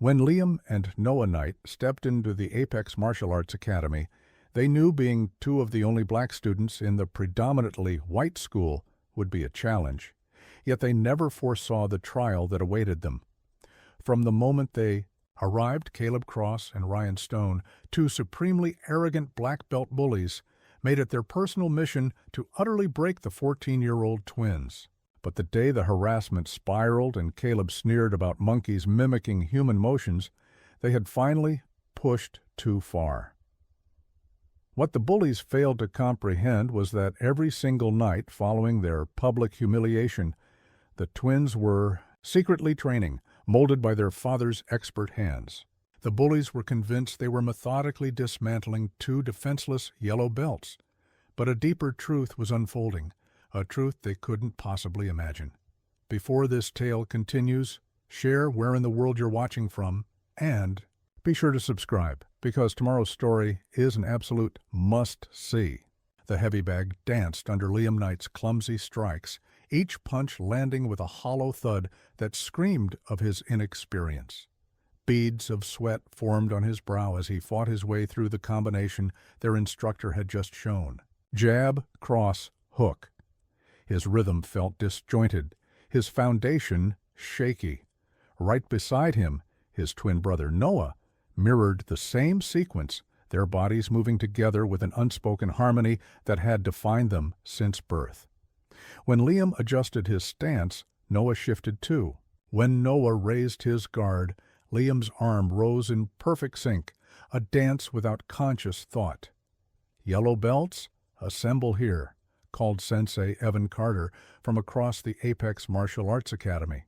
When Liam and Noah Knight stepped into the Apex Martial Arts Academy, they knew being two of the only black students in the predominantly white school would be a challenge, yet they never foresaw the trial that awaited them. From the moment they arrived, Caleb Cross and Ryan Stone, two supremely arrogant black belt bullies, made it their personal mission to utterly break the 14-year-old twins. But the day the harassment spiraled and Caleb sneered about monkeys mimicking human motions, they had finally pushed too far. What the bullies failed to comprehend was that every single night following their public humiliation, the twins were secretly training, molded by their father's expert hands. The bullies were convinced they were methodically dismantling two defenseless yellow belts, but a deeper truth was unfolding, a truth they couldn't possibly imagine. Before this tale continues, share where in the world you're watching from, and be sure to subscribe, because tomorrow's story is an absolute must-see. The heavy bag danced under Liam Knight's clumsy strikes, each punch landing with a hollow thud that screamed of his inexperience. Beads of sweat formed on his brow as he fought his way through the combination their instructor had just shown. Jab, cross, hook. His rhythm felt disjointed, his foundation shaky. Right beside him, his twin brother Noah mirrored the same sequence, their bodies moving together with an unspoken harmony that had defined them since birth. When Liam adjusted his stance, Noah shifted too. When Noah raised his guard, Liam's arm rose in perfect sync, a dance without conscious thought. "Yellow belts, assemble here," called Sensei Evan Carter from across the Apex Martial Arts Academy.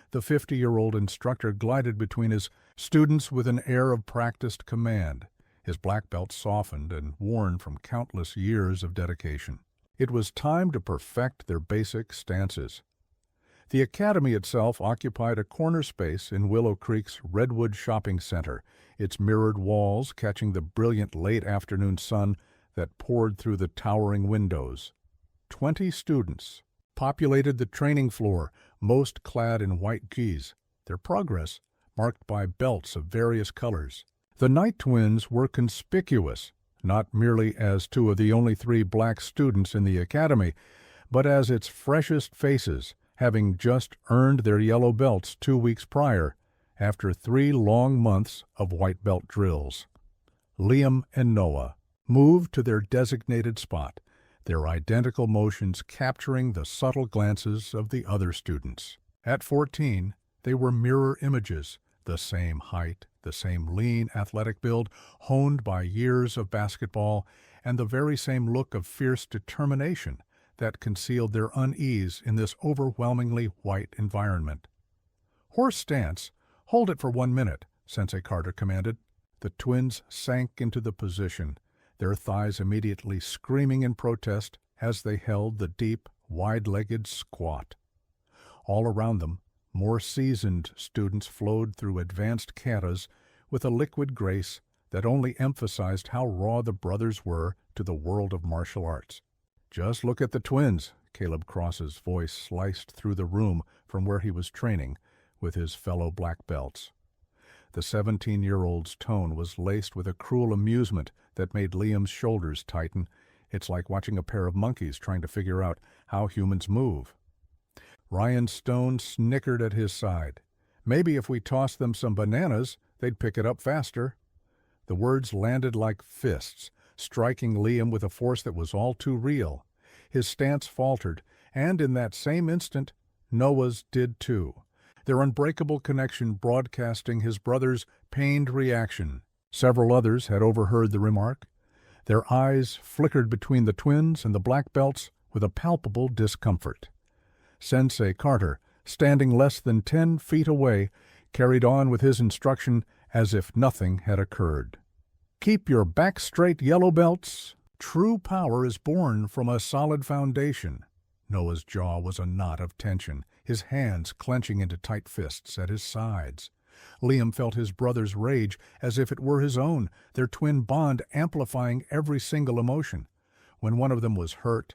The 50-year-old instructor glided between his students with an air of practiced command, his black belt softened and worn from countless years of dedication. It was time to perfect their basic stances. The academy itself occupied a corner space in Willow Creek's Redwood Shopping Center, its mirrored walls catching the brilliant late afternoon sun that poured through the towering windows. 20 students populated the training floor, most clad in white gis, their progress marked by belts of various colors. The Knight twins were conspicuous, not merely as two of the only 3 black students in the academy, but as its freshest faces, having just earned their yellow belts 2 weeks prior, after 3 long months of white belt drills. Liam and Noah moved to their designated spot, their identical motions capturing the subtle glances of the other students. At 14, they were mirror images, the same height, the same lean, athletic build, honed by years of basketball, and the very same look of fierce determination that concealed their unease in this overwhelmingly white environment. "Horse stance, hold it for 1 minute," Sensei Carter commanded. The twins sank into the position, their thighs immediately screaming in protest as they held the deep, wide-legged squat. All around them, more seasoned students flowed through advanced katas with a liquid grace that only emphasized how raw the brothers were to the world of martial arts. "Just look at the twins," Caleb Cross's voice sliced through the room from where he was training with his fellow black belts. The 17-year-old's tone was laced with a cruel amusement that made Liam's shoulders tighten. It's like watching a pair of monkeys trying to figure out how humans move. Ryan Stone snickered at his side. "Maybe if we tossed them some bananas, they'd pick it up faster." The words landed like fists, striking Liam with a force that was all too real. His stance faltered, and in that same instant, Noah's did too, their unbreakable connection broadcasting his brother's pained reaction. Several others had overheard the remark. Their eyes flickered between the twins and the black belts with a palpable discomfort. Sensei Carter, standing less than 10 feet away, carried on with his instruction as if nothing had occurred. "Keep your back straight, yellow belts. True power is born from a solid foundation." Noah's jaw was a knot of tension, his hands clenching into tight fists at his sides. Liam felt his brother's rage as if it were his own, their twin bond amplifying every single emotion. When one of them was hurt,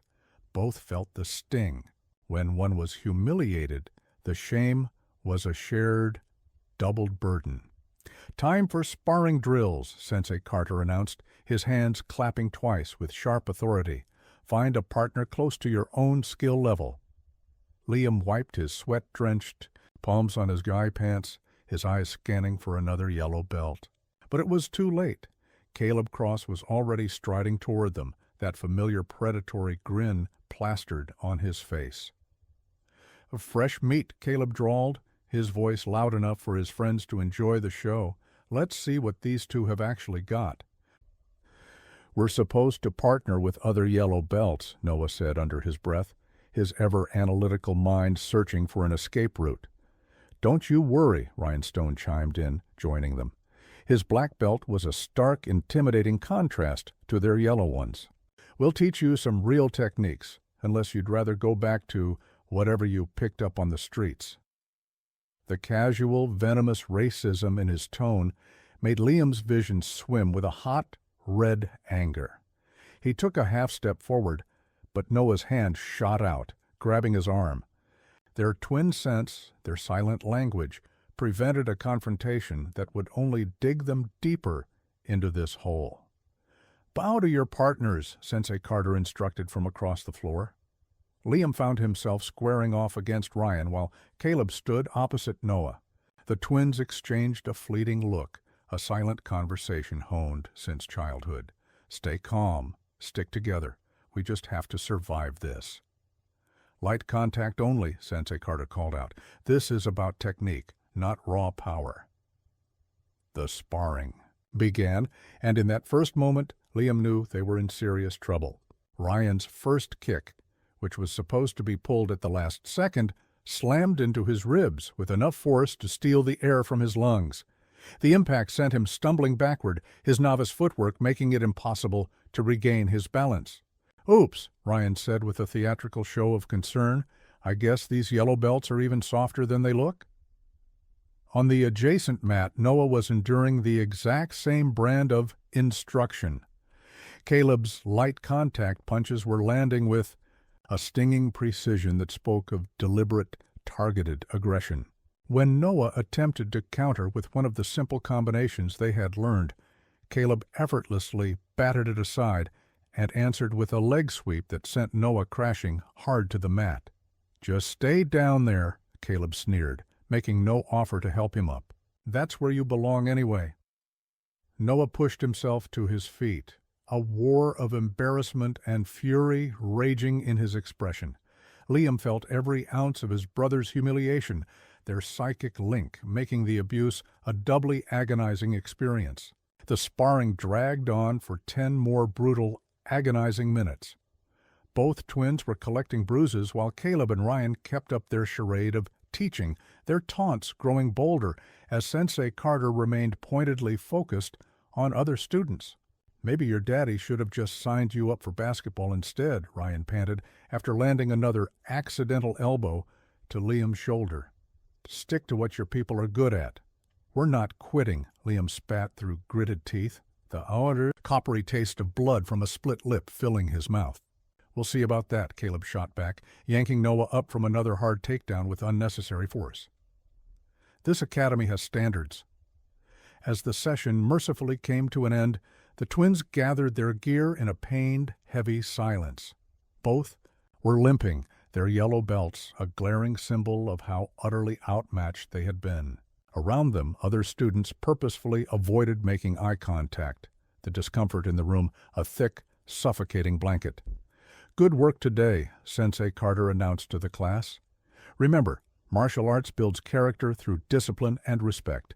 both felt the sting. When one was humiliated, the shame was a shared, doubled burden. "Time for sparring drills," Sensei Carter announced, his hands clapping twice with sharp authority. "Find a partner close to your own skill level." Liam wiped his sweat-drenched palms on his guy pants, his eyes scanning for another yellow belt. But it was too late. Caleb Cross was already striding toward them, that familiar predatory grin plastered on his face. "Fresh meat," Caleb drawled, his voice loud enough for his friends to enjoy the show. "Let's see what these two have actually got." "We're supposed to partner with other yellow belts," Noah said under his breath, his ever-analytical mind searching for an escape route. "Don't you worry," Ryan Stone chimed in, joining them. His black belt was a stark, intimidating contrast to their yellow ones. "We'll teach you some real techniques, unless you'd rather go back to whatever you picked up on the streets." The casual, venomous racism in his tone made Liam's vision swim with a hot, red anger. He took a half-step forward, but Noah's hand shot out, grabbing his arm. Their twin sense, their silent language, prevented a confrontation that would only dig them deeper into this hole. "Bow to your partners," Sensei Carter instructed from across the floor. Liam found himself squaring off against Ryan while Caleb stood opposite Noah. The twins exchanged a fleeting look, a silent conversation honed since childhood. "Stay calm. Stick together. We just have to survive this." "Light contact only," Sensei Carter called out. "This is about technique, not raw power." The sparring began, and in that first moment, Liam knew they were in serious trouble. Ryan's first kick, which was supposed to be pulled at the last second, slammed into his ribs with enough force to steal the air from his lungs. The impact sent him stumbling backward, his novice footwork making it impossible to regain his balance. "Oops," Ryan said with a theatrical show of concern. "I guess these yellow belts are even softer than they look." On the adjacent mat, Noah was enduring the exact same brand of instruction. Caleb's light contact punches were landing with a stinging precision that spoke of deliberate, targeted aggression. When Noah attempted to counter with one of the simple combinations they had learned, Caleb effortlessly batted it aside and answered with a leg sweep that sent Noah crashing hard to the mat. "Just stay down there," Caleb sneered, making no offer to help him up. "That's where you belong anyway." Noah pushed himself to his feet, a war of embarrassment and fury raging in his expression. Liam felt every ounce of his brother's humiliation, their psychic link making the abuse a doubly agonizing experience. The sparring dragged on for 10 more brutal, agonizing minutes. Both twins were collecting bruises while Caleb and Ryan kept up their charade of teaching, their taunts growing bolder as Sensei Carter remained pointedly focused on other students. "Maybe your daddy should have just signed you up for basketball instead," Ryan panted after landing another accidental elbow to Liam's shoulder. "Stick to what your people are good at." "We're not quitting," Liam spat through gritted teeth, the outer coppery taste of blood from a split lip filling his mouth. "We'll see about that," Caleb shot back, yanking Noah up from another hard takedown with unnecessary force. "This academy has standards." As the session mercifully came to an end, the twins gathered their gear in a pained, heavy silence. Both were limping, their yellow belts a glaring symbol of how utterly outmatched they had been. Around them, other students purposefully avoided making eye contact, the discomfort in the room a thick, suffocating blanket. "Good work today," Sensei Carter announced to the class. "Remember, martial arts builds character through discipline and respect."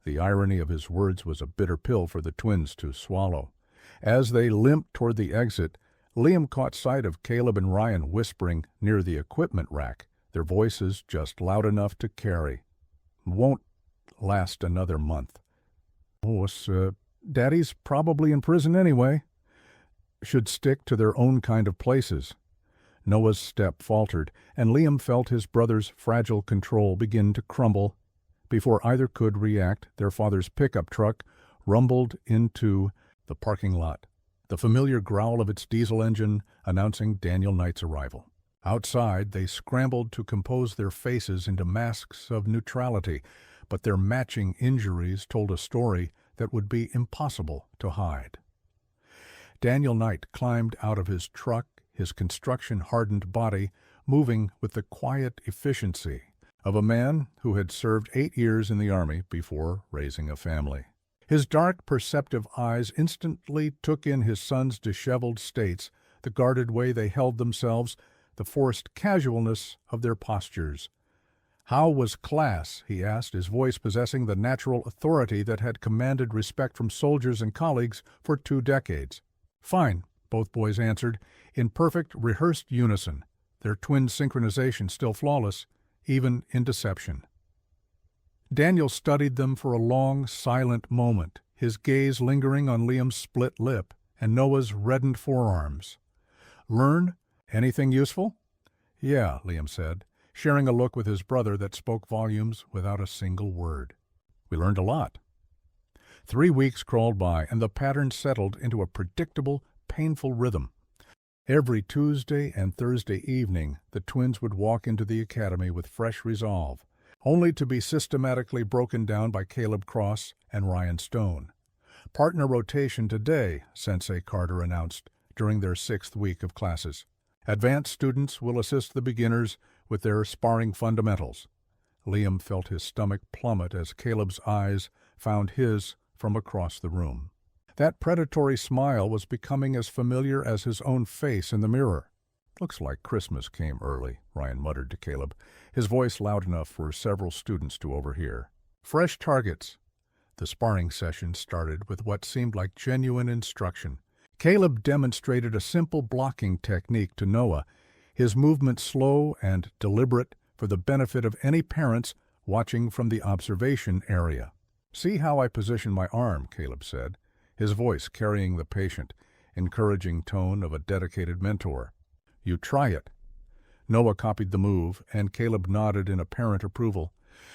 The irony of his words was a bitter pill for the twins to swallow. As they limped toward the exit, Liam caught sight of Caleb and Ryan whispering near the equipment rack, their voices just loud enough to carry. "Won't last another month." Daddy's probably in prison anyway." "Should stick to their own kind of places." Noah's step faltered, and Liam felt his brother's fragile control begin to crumble. Before either could react, their father's pickup truck rumbled into the parking lot, the familiar growl of its diesel engine announcing Daniel Knight's arrival. Outside, they scrambled to compose their faces into masks of neutrality, but their matching injuries told a story that would be impossible to hide. Daniel Knight climbed out of his truck, his construction-hardened body moving with the quiet efficiency of a man who had served 8 years in the Army before raising a family. His dark, perceptive eyes instantly took in his son's disheveled states, the guarded way they held themselves, the forced casualness of their postures. "How was class?" he asked, his voice possessing the natural authority that had commanded respect from soldiers and colleagues for 2 decades. "Fine," both boys answered, in perfect, rehearsed unison, their twin synchronization still flawless, even in deception. Daniel studied them for a long, silent moment, his gaze lingering on Liam's split lip and Noah's reddened forearms. "Learn? Anything useful?" "Yeah," Liam said, sharing a look with his brother that spoke volumes without a single word. "We learned a lot." 3 weeks crawled by, and the pattern settled into a predictable, painful rhythm. Every Tuesday and Thursday evening, the twins would walk into the academy with fresh resolve, only to be systematically broken down by Caleb Cross and Ryan Stone. "Partner rotation today," Sensei Carter announced during their 6th week of classes. "Advanced students will assist the beginners with their sparring fundamentals." Liam felt his stomach plummet as Caleb's eyes found his from across the room. That predatory smile was becoming as familiar as his own face in the mirror. "Looks like Christmas came early," Ryan muttered to Caleb, his voice loud enough for several students to overhear. "Fresh targets." The sparring session started with what seemed like genuine instruction. Caleb demonstrated a simple blocking technique to Noah, his movement slow and deliberate for the benefit of any parents watching from the observation area. "See how I position my arm," Caleb said, his voice carrying the patient, encouraging tone of a dedicated mentor. "You try it." Noah copied the move, and Caleb nodded in apparent approval.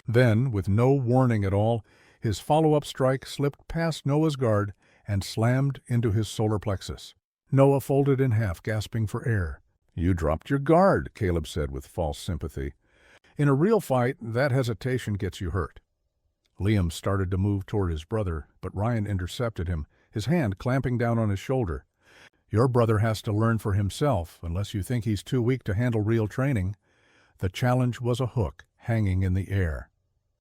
Then, with no warning at all, his follow-up strike slipped past Noah's guard and slammed into his solar plexus. Noah folded in half, gasping for air. "You dropped your guard," Caleb said with false sympathy. "In a real fight, that hesitation gets you hurt." Liam started to move toward his brother, but Ryan intercepted him, his hand clamping down on his shoulder. "Your brother has to learn for himself, unless you think he's too weak to handle real training." The challenge was a hook hanging in the air.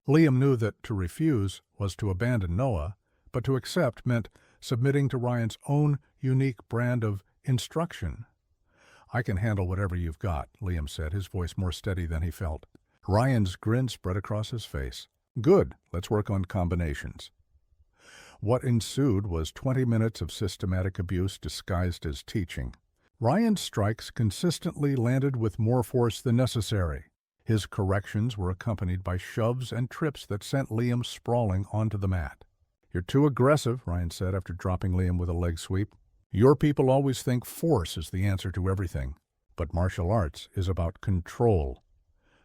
Liam knew that to refuse was to abandon Noah, but to accept meant submitting to Ryan's own unique brand of instruction. "I can handle whatever you've got," Liam said, his voice more steady than he felt. Ryan's grin spread across his face. "Good, let's work on combinations." What ensued was 20 minutes of systematic abuse disguised as teaching. Ryan's strikes consistently landed with more force than necessary. His corrections were accompanied by shoves and trips that sent Liam sprawling onto the mat. "You're too aggressive," Ryan said after dropping Liam with a leg sweep. "Your people always think force is the answer to everything, but martial arts is about control."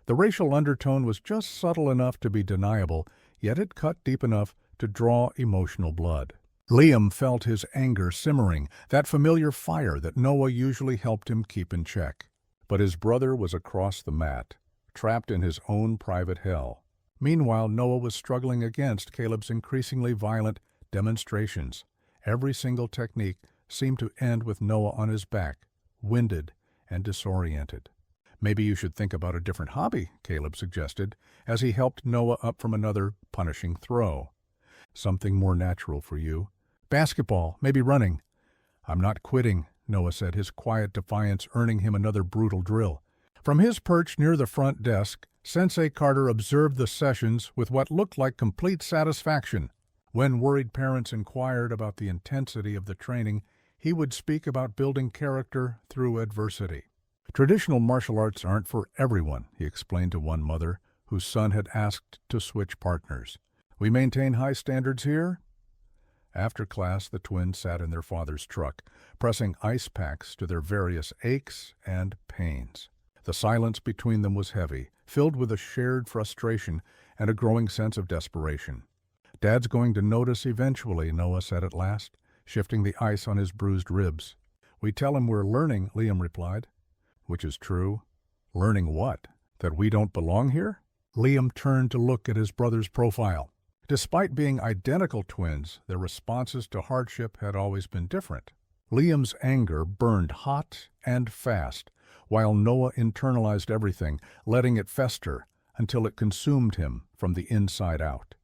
The racial undertone was just subtle enough to be deniable, yet it cut deep enough to draw emotional blood. Liam felt his anger simmering, that familiar fire that Noah usually helped him keep in check. But his brother was across the mat, trapped in his own private hell. Meanwhile, Noah was struggling against Caleb's increasingly violent demonstrations. Every single technique seemed to end with Noah on his back, winded and disoriented. "Maybe you should think about a different hobby," Caleb suggested, as he helped Noah up from another punishing throw. "Something more natural for you. Basketball, maybe running." "I'm not quitting," Noah said, his quiet defiance earning him another brutal drill. From his perch near the front desk, Sensei Carter observed the sessions with what looked like complete satisfaction. When worried parents inquired about the intensity of the training, he would speak about building character through adversity. "Traditional martial arts aren't for everyone," he explained to one mother whose son had asked to switch partners. "We maintain high standards here." After class, the twins sat in their father's truck, pressing ice packs to their various aches and pains. The silence between them was heavy, filled with a shared frustration and a growing sense of desperation. "Dad's going to notice eventually," Noah said at last, shifting the ice on his bruised ribs. "We tell him we're learning," Liam replied. "Which is true. Learning what? That we don't belong here?" Liam turned to look at his brother's profile. Despite being identical twins, their responses to hardship had always been different. Liam's anger burned hot and fast, while Noah internalized everything, letting it fester until it consumed him from the inside out.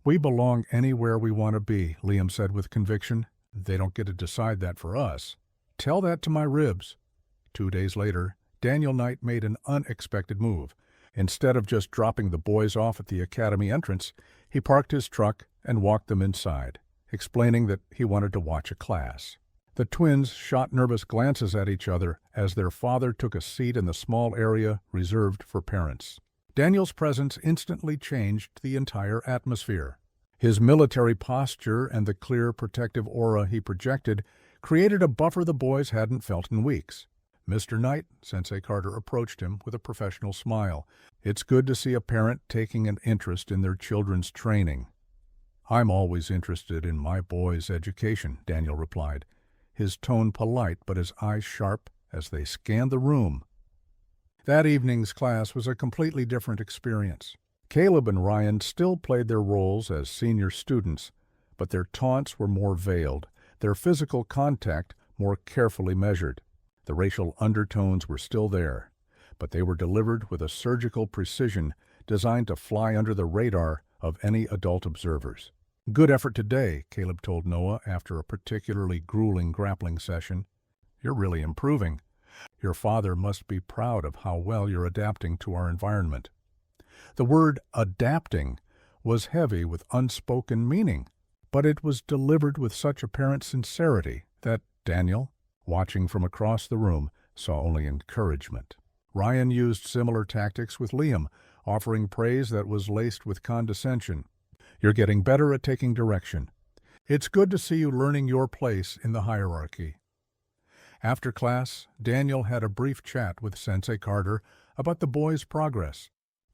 "We belong anywhere we want to be," Liam said with conviction. "They don't get to decide that for us. Tell that to my ribs." 2 days later, Daniel Knight made an unexpected move. Instead of just dropping the boys off at the academy entrance, he parked his truck and walked them inside, explaining that he wanted to watch a class. The twins shot nervous glances at each other as their father took a seat in the small area reserved for parents. Daniel's presence instantly changed the entire atmosphere. His military posture and the clear, protective aura he projected created a buffer the boys hadn't felt in weeks. "Mr. Knight," Sensei Carter approached him with a professional smile. "It's good to see a parent taking an interest in their children's training." "I'm always interested in my boys' education," Daniel replied, his tone polite but his eyes sharp as they scanned the room. That evening's class was a completely different experience. Caleb and Ryan still played their roles as senior students, but their taunts were more veiled, their physical contact more carefully measured. The racial undertones were still there, but they were delivered with a surgical precision designed to fly under the radar of any adult observers. "Good effort today," Caleb told Noah after a particularly grueling grappling session. "You're really improving. Your father must be proud of how well you're adapting to our environment." The word adapting was heavy with unspoken meaning, but it was delivered with such apparent sincerity that Daniel, watching from across the room, saw only encouragement. Ryan used similar tactics with Liam, offering praise that was laced with condescension. "You're getting better at taking direction. It's good to see you learning your place in the hierarchy." After class, Daniel had a brief chat with Sensei Carter about the boys' progress.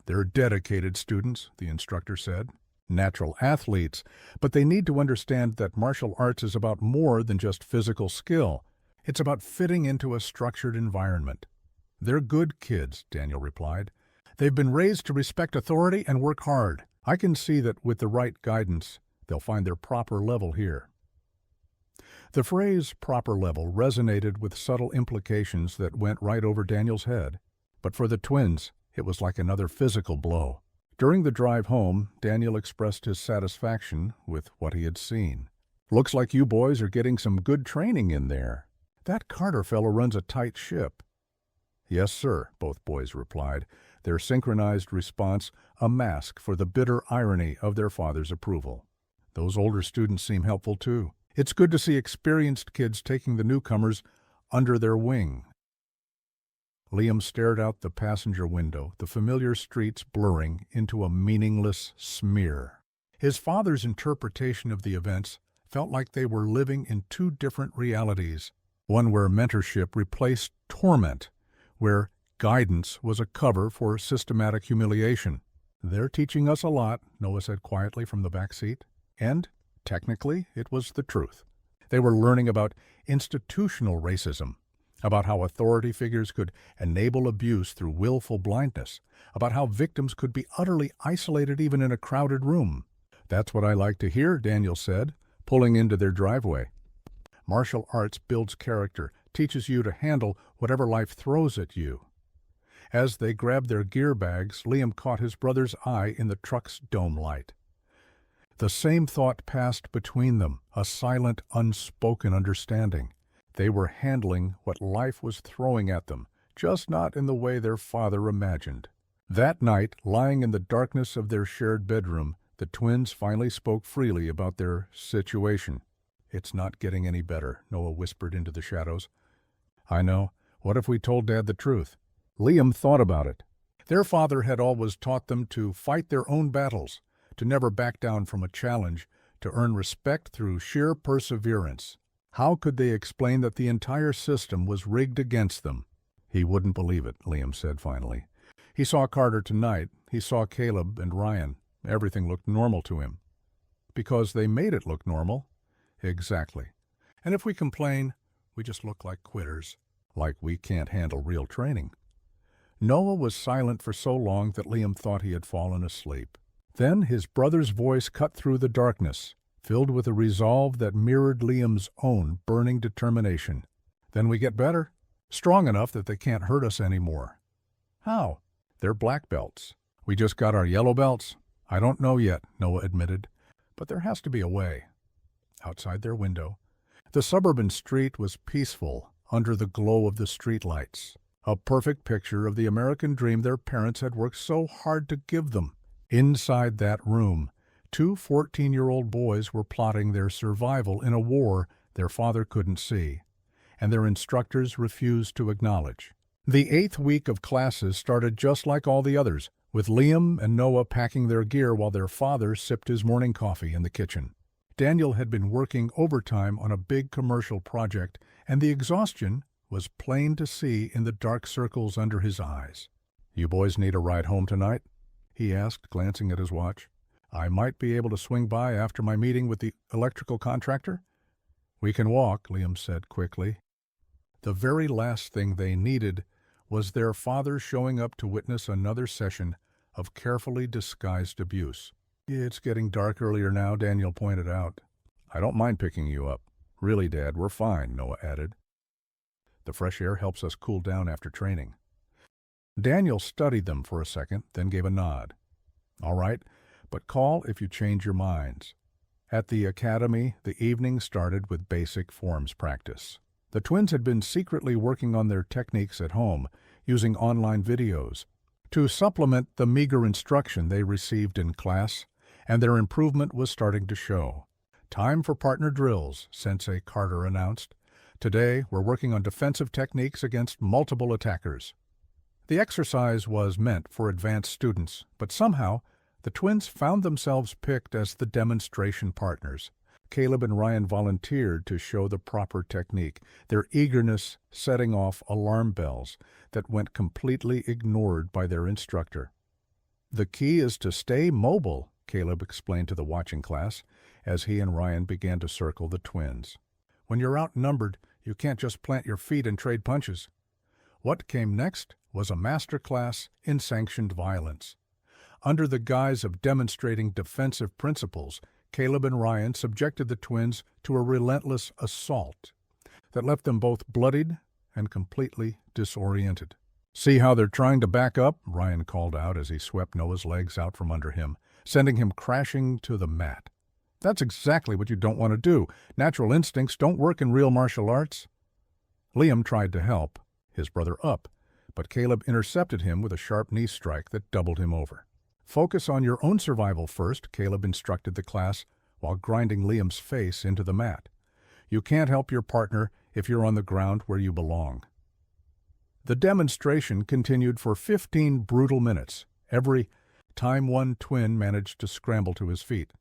"They're dedicated students," the instructor said. "Natural athletes, but they need to understand that martial arts is about more than just physical skill. It's about fitting into a structured environment." "They're good kids," Daniel replied. "They've been raised to respect authority and work hard. I can see that with the right guidance, they'll find their proper level here." The phrase "proper level" resonated with subtle implications that went right over Daniel's head. But for the twins, it was like another physical blow. During the drive home, Daniel expressed his satisfaction with what he had seen. "Looks like you boys are getting some good training in there. That Carter fellow runs a tight ship." "Yes, sir," both boys replied, their synchronized response a mask for the bitter irony of their father's approval. "Those older students seem helpful too. It's good to see experienced kids taking the newcomers under their wing." Liam stared out the passenger window, the familiar streets blurring into a meaningless smear. His father's interpretation of the events felt like they were living in two different realities, one where mentorship replaced torment, where guidance was a cover for systematic humiliation. "They're teaching us a lot," Noah said quietly from the back seat. And, technically, it was the truth. They were learning about institutional racism, about how authority figures could enable abuse through willful blindness, about how victims could be utterly isolated even in a crowded room. "That's what I like to hear," Daniel said, pulling into their driveway. "Martial arts builds character, teaches you to handle whatever life throws at you." As they grabbed their gear bags, Liam caught his brother's eye in the truck's dome light. The same thought passed between them, a silent, unspoken understanding. They were handling what life was throwing at them, just not in the way their father imagined. That night, lying in the darkness of their shared bedroom, the twins finally spoke freely about their situation. "It's not getting any better," Noah whispered into the shadows. "I know. What if we told Dad the truth?" Liam thought about it. Their father had always taught them to fight their own battles, to never back down from a challenge, to earn respect through sheer perseverance. How could they explain that the entire system was rigged against them? "He wouldn't believe it," Liam said finally. "He saw Carter tonight. He saw Caleb and Ryan. Everything looked normal to him." "Because they made it look normal?" "Exactly. And if we complain, we just look like quitters, like we can't handle real training." Noah was silent for so long that Liam thought he had fallen asleep. Then his brother's voice cut through the darkness, filled with a resolve that mirrored Liam's own burning determination. "Then we get better, strong enough that they can't hurt us anymore." "How?" "They're black belts. We just got our yellow belts." "I don't know yet," Noah admitted, "but there has to be a way." Outside their window, the suburban street was peaceful under the glow of the streetlights, a perfect picture of the American dream their parents had worked so hard to give them. Inside that room, two 14-year-old boys were plotting their survival in a war their father couldn't see, and their instructors refused to acknowledge. The 8th week of classes started just like all the others, with Liam and Noah packing their gear while their father sipped his morning coffee in the kitchen. Daniel had been working overtime on a big commercial project, and the exhaustion was plain to see in the dark circles under his eyes. "You boys need a ride home tonight?" he asked, glancing at his watch. "I might be able to swing by after my meeting with the electrical contractor." "We can walk," Liam said quickly. The very last thing they needed was their father showing up to witness another session of carefully disguised abuse. "It's getting dark earlier now," Daniel pointed out. "I don't mind picking you up." "Really, Dad, we're fine," Noah added. "The fresh air helps us cool down after training." Daniel studied them for a second, then gave a nod. "All right, but call if you change your minds." At the academy, the evening started with basic forms practice. The twins had been secretly working on their techniques at home, using online videos, to supplement the meager instruction they received in class, and their improvement was starting to show. "Time for partner drills," Sensei Carter announced. "Today, we're working on defensive techniques against multiple attackers." The exercise was meant for advanced students, but somehow the twins found themselves picked as the demonstration partners. Caleb and Ryan volunteered to show the proper technique, their eagerness setting off alarm bells that went completely ignored by their instructor. "The key is to stay mobile," Caleb explained to the watching class as he and Ryan began to circle the twins. "When you're outnumbered, you can't just plant your feet and trade punches." What came next was a master class in sanctioned violence. Under the guise of demonstrating defensive principles, Caleb and Ryan subjected the twins to a relentless assault that left them both bloodied and completely disoriented. "See how they're trying to back up?" Ryan called out as he swept Noah's legs out from under him, sending him crashing to the mat. "That's exactly what you don't want to do. Natural instincts don't work in real martial arts." Liam tried to help his brother up, but Caleb intercepted him with a sharp knee strike that doubled him over. "Focus on your own survival first," Caleb instructed the class while grinding Liam's face into the mat. "You can't help your partner if you're on the ground where you belong." The demonstration continued for 15 brutal minutes. Every time one twin managed to scramble to his feet,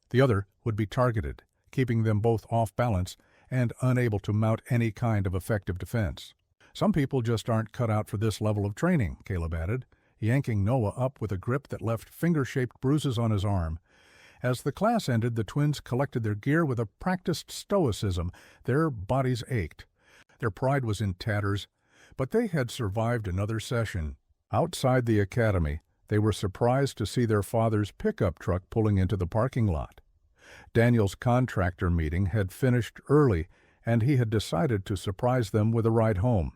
the other would be targeted, keeping them both off balance and unable to mount any kind of effective defense. "Some people just aren't cut out for this level of training," Caleb added, yanking Noah up with a grip that left finger-shaped bruises on his arm. As the class ended, the twins collected their gear with a practiced stoicism. Their bodies ached. Their pride was in tatters, but they had survived another session. Outside the academy, they were surprised to see their father's pickup truck pulling into the parking lot. Daniel's contractor meeting had finished early, and he had decided to surprise them with a ride home.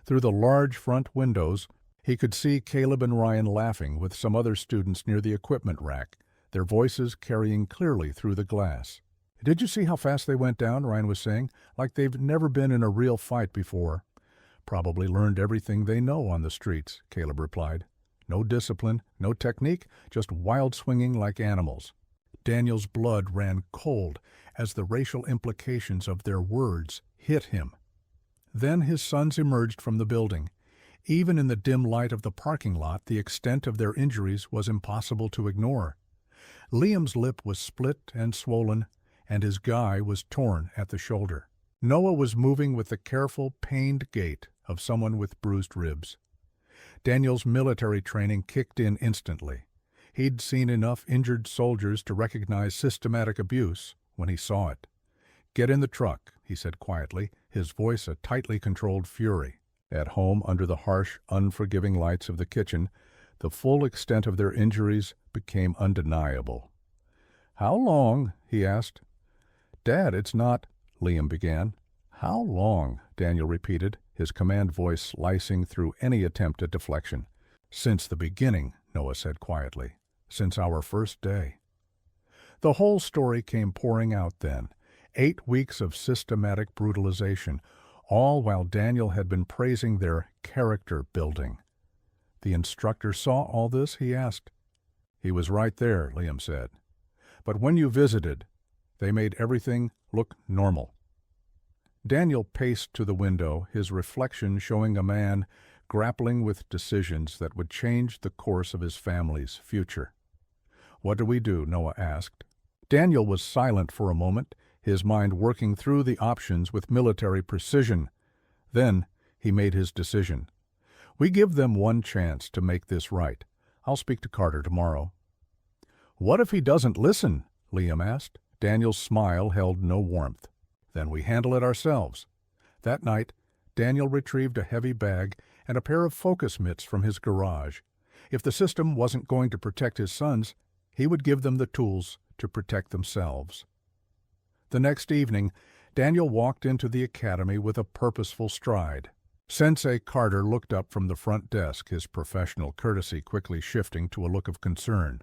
Through the large front windows, he could see Caleb and Ryan laughing with some other students near the equipment rack, their voices carrying clearly through the glass. "Did you see how fast they went down?" Ryan was saying. "Like they've never been in a real fight before." "Probably learned everything they know on the streets," Caleb replied. "No discipline, no technique, just wild swinging like animals." Daniel's blood ran cold as the racial implications of their words hit him. Then his sons emerged from the building. Even in the dim light of the parking lot, the extent of their injuries was impossible to ignore. Liam's lip was split and swollen, and his guy was torn at the shoulder. Noah was moving with the careful, pained gait of someone with bruised ribs. Daniel's military training kicked in instantly. He'd seen enough injured soldiers to recognize systematic abuse when he saw it. "Get in the truck," he said quietly, his voice a tightly controlled fury. At home, under the harsh, unforgiving lights of the kitchen, the full extent of their injuries became undeniable. "How long?" he asked. "Dad, it's not—" Liam began. "How long?" Daniel repeated, his command voice slicing through any attempt at deflection. "Since the beginning," Noah said quietly. "Since our first day." The whole story came pouring out then. 8 weeks of systematic brutalization, all while Daniel had been praising their character building. "The instructor saw all this?" he asked. "He was right there," Liam said. "But when you visited, they made everything look normal." Daniel paced to the window, his reflection showing a man grappling with decisions that would change the course of his family's future. "What do we do?" Noah asked. Daniel was silent for a moment, his mind working through the options with military precision. Then he made his decision. "We give them one chance to make this right. I'll speak to Carter tomorrow." "What if he doesn't listen?" Liam asked. Daniel's smile held no warmth. "Then we handle it ourselves." That night, Daniel retrieved a heavy bag and a pair of focus mitts from his garage. If the system wasn't going to protect his sons, he would give them the tools to protect themselves. The next evening, Daniel walked into the academy with a purposeful stride. Sensei Carter looked up from the front desk, his professional courtesy quickly shifting to a look of concern.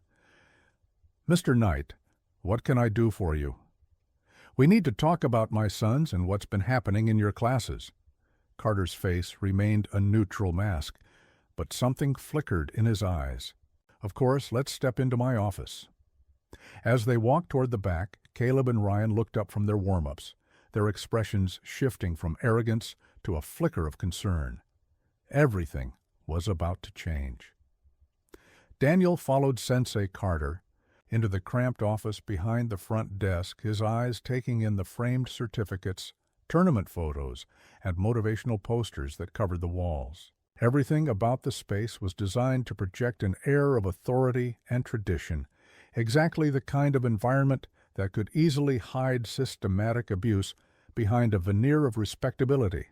"Mr. Knight, what can I do for you?" "We need to talk about my sons and what's been happening in your classes." Carter's face remained a neutral mask, but something flickered in his eyes. "Of course, let's step into my office." As they walked toward the back, Caleb and Ryan looked up from their warm-ups, their expressions shifting from arrogance to a flicker of concern. Everything was about to change. Daniel followed Sensei Carter into the cramped office behind the front desk, his eyes taking in the framed certificates, tournament photos, and motivational posters that covered the walls. Everything about the space was designed to project an air of authority and tradition, exactly the kind of environment that could easily hide systematic abuse behind a veneer of respectability.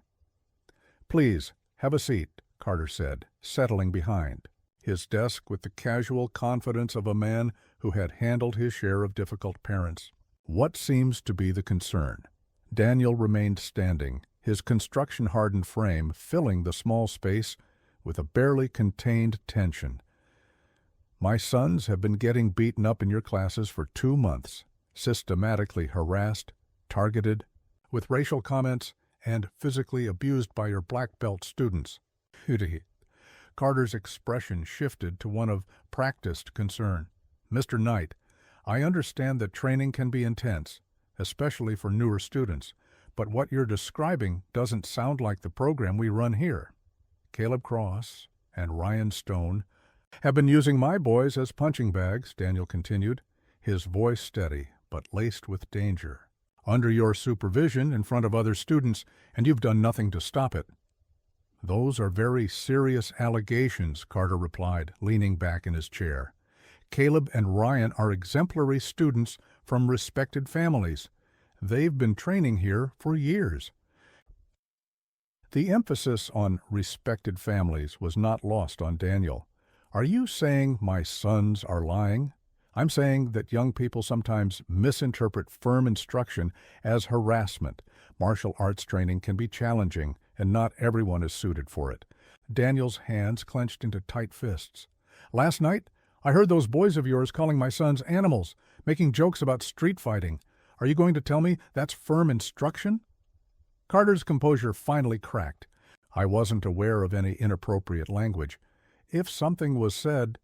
"Please, have a seat," Carter said, settling behind his desk with the casual confidence of a man who had handled his share of difficult parents. "What seems to be the concern?" Daniel remained standing, his construction-hardened frame filling the small space with a barely contained tension. "My sons have been getting beaten up in your classes for 2 months, systematically harassed, targeted, with racial comments, and physically abused by your black belt students." Carter's expression shifted to one of practiced concern. "Mr. Knight, I understand that training can be intense, especially for newer students, but what you're describing doesn't sound like the program we run here. Caleb Cross and Ryan Stone have been using my boys as punching bags," Daniel continued, his voice steady but laced with danger. "Under your supervision in front of other students, and you've done nothing to stop it." "Those are very serious allegations," Carter replied, leaning back in his chair. "Caleb and Ryan are exemplary students from respected families. They've been training here for years." The emphasis on respected families was not lost on Daniel. "Are you saying my sons are lying?" "I'm saying that young people sometimes misinterpret firm instruction as harassment. Martial arts training can be challenging, and not everyone is suited for it." Daniel's hands clenched into tight fists. "Last night, I heard those boys of yours calling my sons animals, making jokes about street fighting. Are you going to tell me that's firm instruction?" Carter's composure finally cracked. "I wasn't aware of any inappropriate language. If something was said—"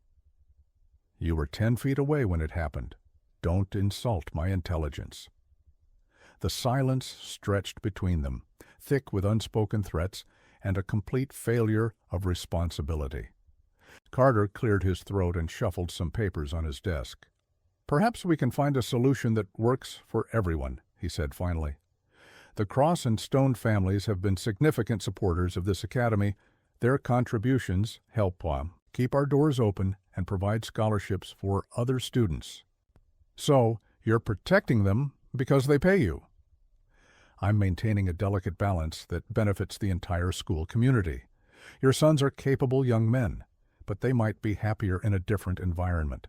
"You were 10 feet away when it happened. Don't insult my intelligence." The silence stretched between them, thick with unspoken threats and a complete failure of responsibility. Carter cleared his throat and shuffled some papers on his desk. "Perhaps we can find a solution that works for everyone," he said finally. "The Cross and Stone families have been significant supporters of this academy. Their contributions help keep our doors open and provide scholarships for other students. So, you're protecting them because they pay you." I'm maintaining a delicate balance that benefits the entire school community. Your sons are capable young men, but they might be happier in a different environment,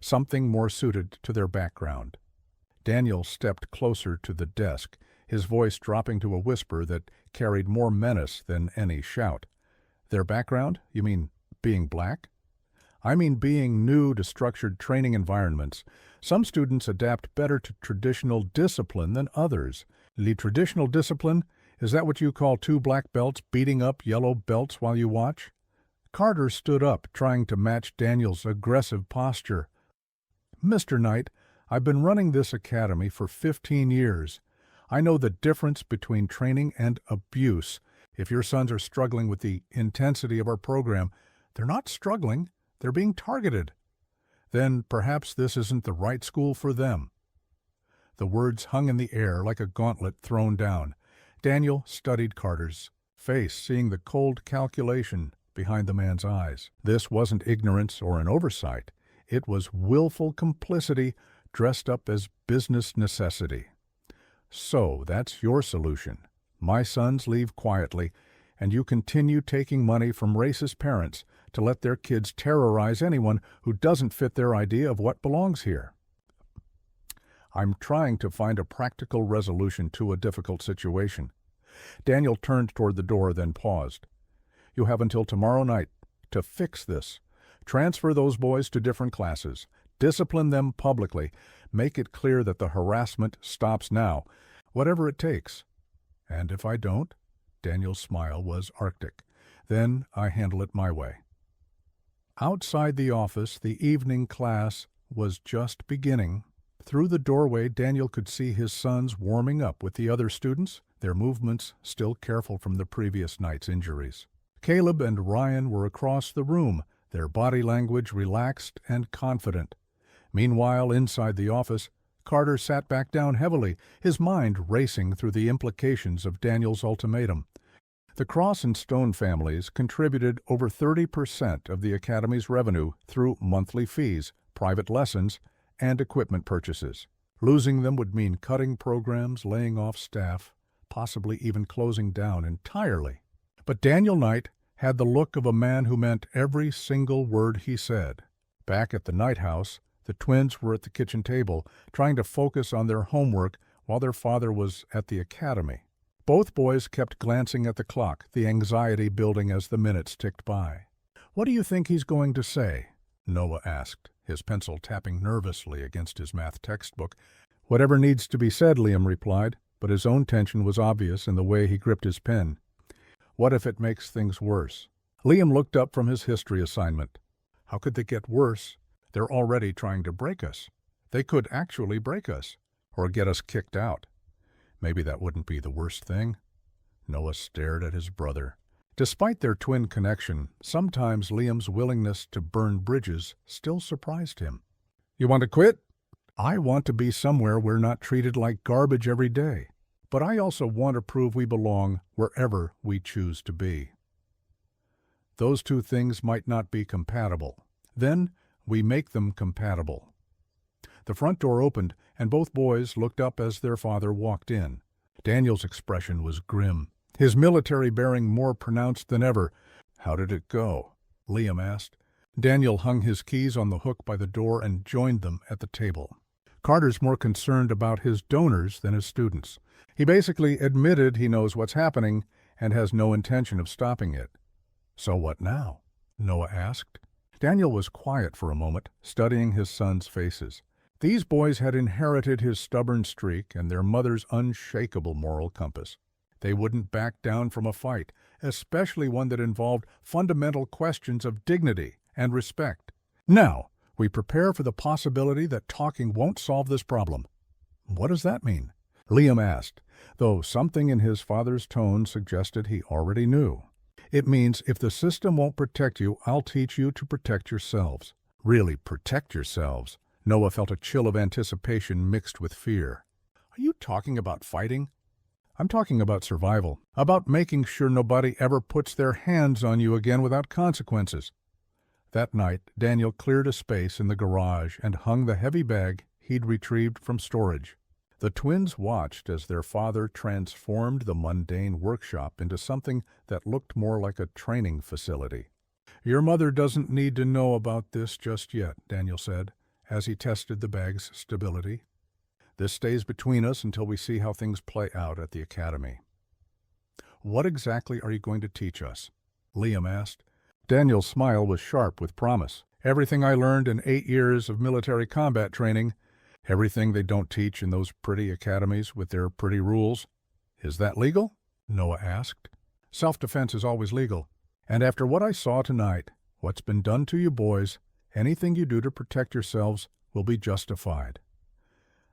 something more suited to their background. Daniel stepped closer to the desk, his voice dropping to a whisper that carried more menace than any shout. Their background? You mean being black? I mean being new to structured training environments. Some students adapt better to traditional discipline than others. The traditional discipline, is that what you call two black belts beating up yellow belts while you watch? Carter stood up, trying to match Daniel's aggressive posture. Mr. Knight, I've been running this academy for 15 years. I know the difference between training and abuse. If your sons are struggling with the intensity of our program, they're not struggling, they're being targeted. Then perhaps this isn't the right school for them. The words hung in the air like a gauntlet thrown down. Daniel studied Carter's face, seeing the cold calculation behind the man's eyes. This wasn't ignorance or an oversight. It was willful complicity dressed up as business necessity. So that's your solution. My sons leave quietly, and you continue taking money from racist parents to let their kids terrorize anyone who doesn't fit their idea of what belongs here. I'm trying to find a practical resolution to a difficult situation. Daniel turned toward the door, then paused. You have until tomorrow night to fix this. Transfer those boys to different classes. Discipline them publicly. Make it clear that the harassment stops now, whatever it takes. And if I don't, Daniel's smile was arctic, then I handle it my way. Outside the office, the evening class was just beginning. Through the doorway, Daniel could see his sons warming up with the other students, their movements still careful from the previous night's injuries. Caleb and Ryan were across the room, their body language relaxed and confident. Meanwhile, inside the office, Carter sat back down heavily, his mind racing through the implications of Daniel's ultimatum. The Cross and Stone families contributed over 30% of the Academy's revenue through monthly fees, private lessons, and equipment purchases. Losing them would mean cutting programs, laying off staff, possibly even closing down entirely. But Daniel Knight had the look of a man who meant every single word he said. Back at the Knight house, the twins were at the kitchen table, trying to focus on their homework while their father was at the academy. Both boys kept glancing at the clock, the anxiety building as the minutes ticked by. "What do you think he's going to say?" Noah asked, his pencil tapping nervously against his math textbook. "Whatever needs to be said," Liam replied, but his own tension was obvious in the way he gripped his pen. "What if it makes things worse?" Liam looked up from his history assignment. "How could they get worse? They're already trying to break us. They could actually break us, or get us kicked out. Maybe that wouldn't be the worst thing." Noah stared at his brother. Despite their twin connection, sometimes Liam's willingness to burn bridges still surprised him. "You want to quit?" "I want to be somewhere we're not treated like garbage every day. But I also want to prove we belong wherever we choose to be." Those two things might not be compatible. Then we make them compatible. The front door opened, and both boys looked up as their father walked in. Daniel's expression was grim, his military bearing more pronounced than ever. "How did it go?" Liam asked. Daniel hung his keys on the hook by the door and joined them at the table. Carter's more concerned about his donors than his students. He basically admitted he knows what's happening and has no intention of stopping it. "So what now?" Noah asked. Daniel was quiet for a moment, studying his sons' faces. These boys had inherited his stubborn streak and their mother's unshakable moral compass. They wouldn't back down from a fight, especially one that involved fundamental questions of dignity and respect. "Now, we prepare for the possibility that talking won't solve this problem." "What does that mean?" Liam asked, though something in his father's tone suggested he already knew. "It means if the system won't protect you, I'll teach you to protect yourselves." Really protect yourselves. Noah felt a chill of anticipation mixed with fear. "Are you talking about fighting?" "I'm talking about survival, about making sure nobody ever puts their hands on you again without consequences." That night, Daniel cleared a space in the garage and hung the heavy bag he'd retrieved from storage. The twins watched as their father transformed the mundane workshop into something that looked more like a training facility. "Your mother doesn't need to know about this just yet," Daniel said, as he tested the bag's stability. "This stays between us until we see how things play out at the academy." "What exactly are you going to teach us?" Liam asked. Daniel's smile was sharp with promise. "Everything I learned in 8 years of military combat training. Everything they don't teach in those pretty academies with their pretty rules." "Is that legal?" Noah asked. "Self-defense is always legal. And after what I saw tonight, what's been done to you boys, anything you do to protect yourselves will be justified."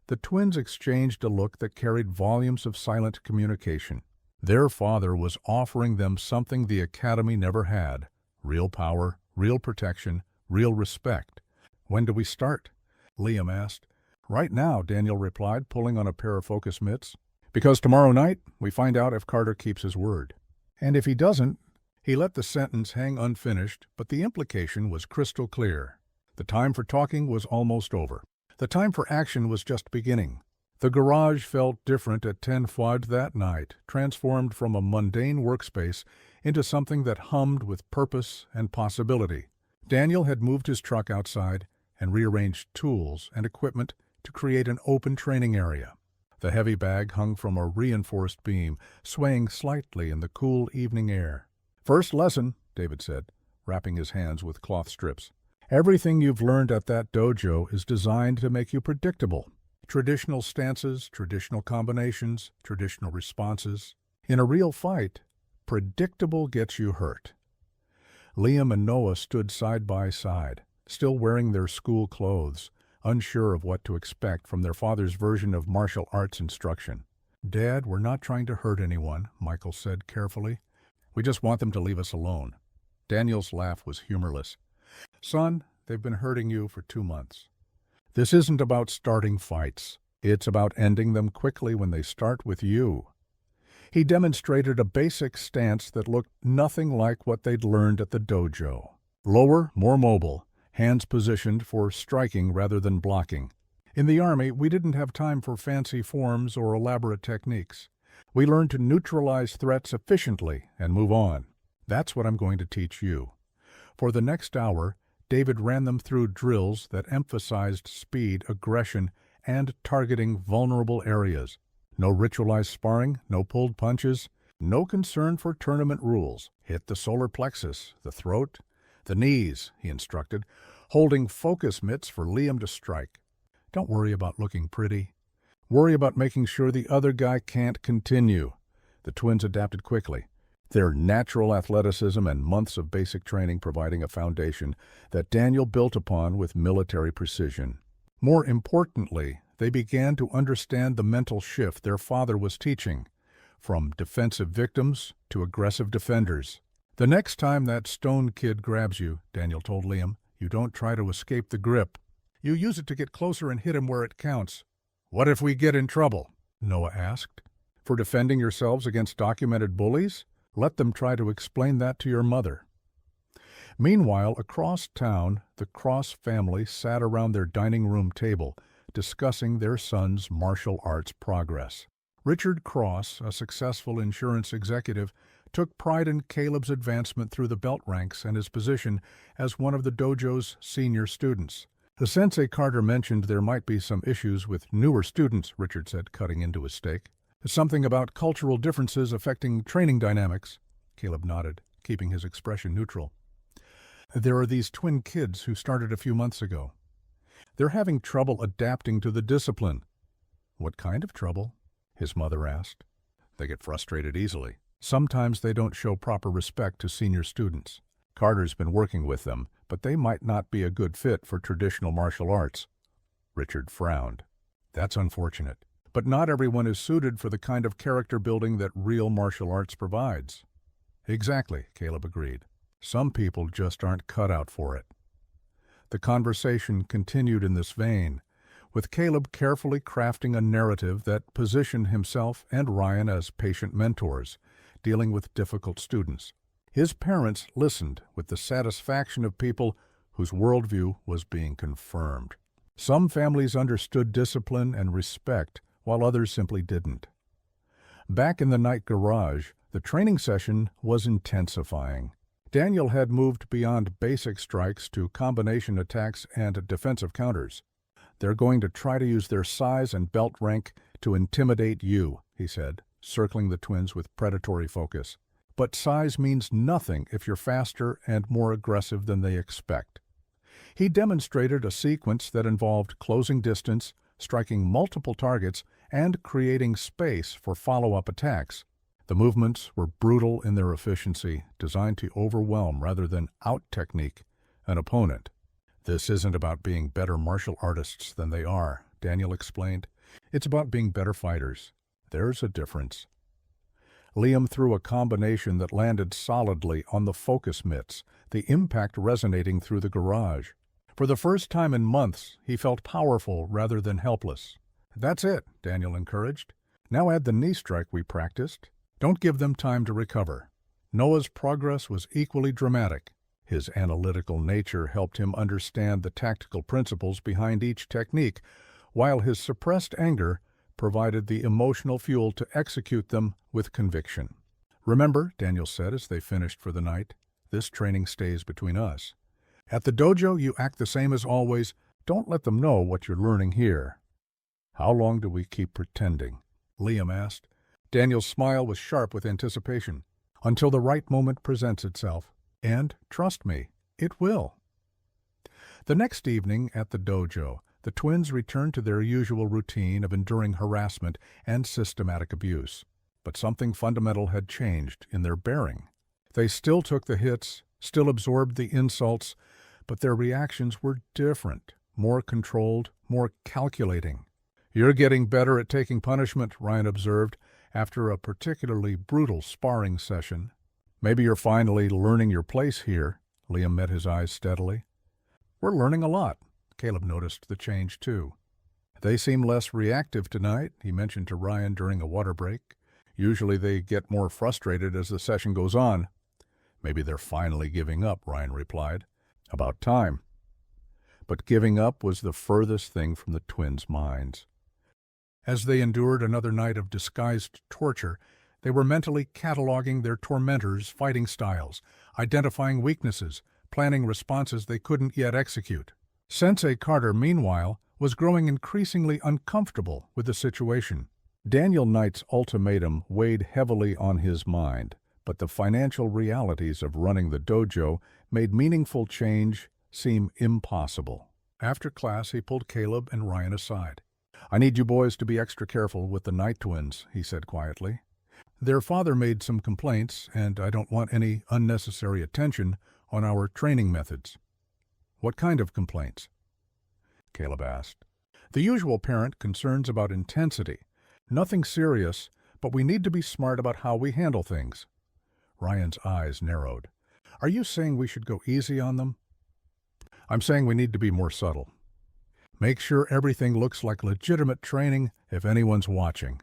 The twins exchanged a look that carried volumes of silent communication. Their father was offering them something the academy never had: real power, real protection, real respect. "When do we start?" Liam asked. "Right now," Daniel replied, pulling on a pair of focus mitts. "Because tomorrow night we find out if Carter keeps his word. And if he doesn't—" He let the sentence hang unfinished, but the implication was crystal clear. The time for talking was almost over. The time for action was just beginning. The garage felt different at 10 Fouad that night, transformed from a mundane workspace into something that hummed with purpose and possibility. Daniel had moved his truck outside and rearranged tools and equipment to create an open training area. The heavy bag hung from a reinforced beam, swaying slightly in the cool evening air. "First lesson," David said, wrapping his hands with cloth strips. "Everything you've learned at that dojo is designed to make you predictable. Traditional stances, traditional combinations, traditional responses. In a real fight, predictable gets you hurt." Liam and Noah stood side by side, still wearing their school clothes, unsure of what to expect from their father's version of martial arts instruction. "Dad, we're not trying to hurt anyone," Michael said carefully. "We just want them to leave us alone." Daniel's laugh was humorless. "Son, they've been hurting you for 2 months. This isn't about starting fights. It's about ending them quickly when they start with you." He demonstrated a basic stance that looked nothing like what they'd learned at the dojo. Lower, more mobile, hands positioned for striking rather than blocking. In the Army, we didn't have time for fancy forms or elaborate techniques. We learned to neutralize threats efficiently and move on. That's what I'm going to teach you. For the next hour, David ran them through drills that emphasized speed, aggression, and targeting vulnerable areas. No ritualized sparring, no pulled punches, no concern for tournament rules. "Hit the solar plexus, the throat, the knees," he instructed, holding focus mitts for Liam to strike. "Don't worry about looking pretty. Worry about making sure the other guy can't continue." The twins adapted quickly, their natural athleticism and months of basic training providing a foundation that Daniel built upon with military precision. More importantly, they began to understand the mental shift their father was teaching, from defensive victims to aggressive defenders. "The next time that stone kid grabs you," Daniel told Liam, "you don't try to escape the grip. You use it to get closer and hit him where it counts." "What if we get in trouble?" Noah asked. "For defending yourselves against documented bullies? Let them try to explain that to your mother." Meanwhile, across town, the Cross family sat around their dining room table, discussing their son's martial arts progress. Richard Cross, a successful insurance executive, took pride in Caleb's advancement through the belt ranks and his position as one of the dojo's senior students. "The Sensei Carter mentioned there might be some issues with newer students," Richard said, cutting into his steak. "Something about cultural differences affecting training dynamics." Caleb nodded, keeping his expression neutral. "There are these twin kids who started a few months ago. They're having trouble adapting to the discipline." "What kind of trouble?" his mother asked. "They get frustrated easily. Sometimes they don't show proper respect to senior students. Carter's been working with them, but they might not be a good fit for traditional martial arts." Richard frowned. "That's unfortunate. But not everyone is suited for the kind of character building that real martial arts provides." "Exactly," Caleb agreed. "Some people just aren't cut out for it." The conversation continued in this vein, with Caleb carefully crafting a narrative that positioned himself and Ryan as patient mentors, dealing with difficult students. His parents listened with the satisfaction of people whose worldview was being confirmed. Some families understood discipline and respect while others simply didn't. Back in the night garage, the training session was intensifying. Daniel had moved beyond basic strikes to combination attacks and defensive counters. "They're going to try to use their size and belt rank to intimidate you," he said, circling the twins with predatory focus. "But size means nothing if you're faster and more aggressive than they expect." He demonstrated a sequence that involved closing distance, striking multiple targets, and creating space for follow-up attacks. The movements were brutal in their efficiency, designed to overwhelm rather than out-technique an opponent. "This isn't about being better martial artists than they are," Daniel explained. "It's about being better fighters. There's a difference." Liam threw a combination that landed solidly on the focus mitts, the impact resonating through the garage. For the first time in months, he felt powerful rather than helpless. "That's it," Daniel encouraged. "Now add the knee strike we practiced. Don't give them time to recover." Noah's progress was equally dramatic. His analytical nature helped him understand the tactical principles behind each technique, while his suppressed anger provided the emotional fuel to execute them with conviction. "Remember," Daniel said as they finished for the night, "this training stays between us. At the dojo, you act the same as always. Don't let them know what you're learning here." "How long do we keep pretending?" Liam asked. Daniel's smile was sharp with anticipation. "Until the right moment presents itself. And, trust me, it will." The next evening at the dojo, the twins returned to their usual routine of enduring harassment and systematic abuse. But something fundamental had changed in their bearing. They still took the hits, still absorbed the insults, but their reactions were different, more controlled, more calculating. "You're getting better at taking punishment," Ryan observed, after a particularly brutal sparring session. "Maybe you're finally learning your place here." Liam met his eyes steadily. "We're learning a lot." Caleb noticed the change, too. "They seem less reactive tonight," he mentioned to Ryan during a water break. "Usually they get more frustrated as the session goes on." "Maybe they're finally giving up," Ryan replied. "About time." But giving up was the furthest thing from the twins' minds. As they endured another night of disguised torture, they were mentally cataloging their tormentors' fighting styles, identifying weaknesses, planning responses they couldn't yet execute. Sensei Carter, meanwhile, was growing increasingly uncomfortable with the situation. Daniel Knight's ultimatum weighed heavily on his mind, but the financial realities of running the dojo made meaningful change seem impossible. After class, he pulled Caleb and Ryan aside. "I need you boys to be extra careful with the Knight twins," he said quietly. "Their father made some complaints, and I don't want any unnecessary attention on our training methods." "What kind of complaints?" Caleb asked. "The usual parent concerns about intensity. Nothing serious, but we need to be smart about how we handle things." Ryan's eyes narrowed. "Are you saying we should go easy on them?" "I'm saying we need to be more subtle. Make sure everything looks like legitimate training if anyone's watching."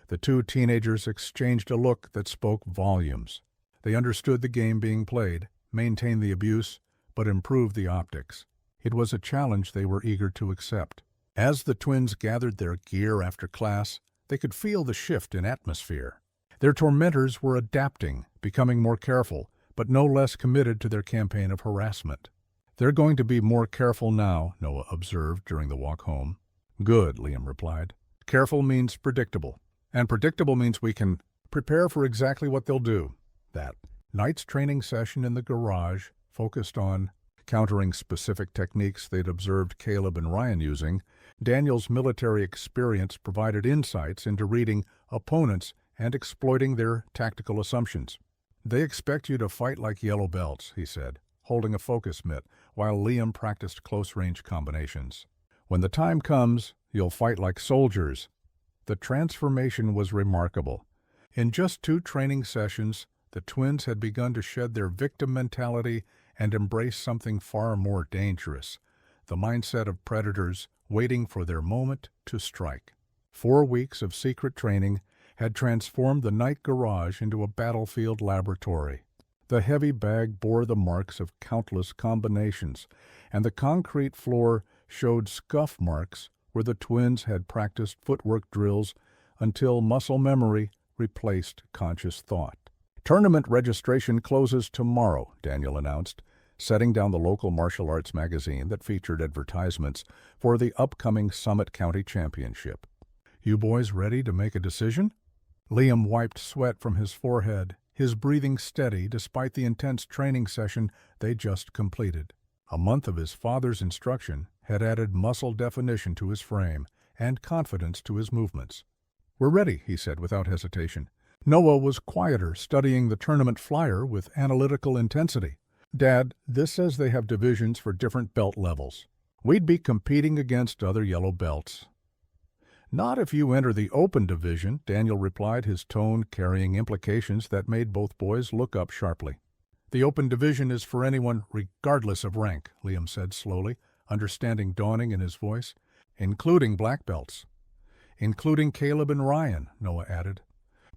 The two teenagers exchanged a look that spoke volumes. They understood the game being played, maintained the abuse, but improved the optics. It was a challenge they were eager to accept. As the twins gathered their gear after class, they could feel the shift in atmosphere. Their tormentors were adapting, becoming more careful, but no less committed to their campaign of harassment. "They're going to be more careful now," Noah observed during the walk home. "Good," Liam replied. "Careful means predictable, and predictable means we can prepare for exactly what they'll do." That night's training session in the garage focused on countering specific techniques they'd observed Caleb and Ryan using. Daniel's military experience provided insights into reading opponents and exploiting their tactical assumptions. "They expect you to fight like yellow belts," he said, holding a focus mitt, while Liam practiced close-range combinations. "When the time comes, you'll fight like soldiers." The transformation was remarkable. In just 2 training sessions, the twins had begun to shed their victim mentality and embrace something far more dangerous, the mindset of predators waiting for their moment to strike. 4 weeks of secret training had transformed the night garage into a battlefield laboratory. The heavy bag bore the marks of countless combinations, and the concrete floor showed scuff marks where the twins had practiced footwork drills until muscle memory replaced conscious thought. "Tournament registration closes tomorrow," Daniel announced, setting down the local martial arts magazine that featured advertisements for the upcoming Summit County Championship. "You boys ready to make a decision?" Liam wiped sweat from his forehead, his breathing steady despite the intense training session they just completed. A month of his father's instruction had added muscle definition to his frame and confidence to his movements. "We're ready," he said without hesitation. Noah was quieter, studying the tournament flyer with analytical intensity. "Dad, this says they have divisions for different belt levels. We'd be competing against other yellow belts." "Not if you enter the open division," Daniel replied, his tone carrying implications that made both boys look up sharply. "The open division is for anyone regardless of rank," Liam said slowly, understanding dawning in his voice. "Including black belts." "Including Caleb and Ryan," Noah added.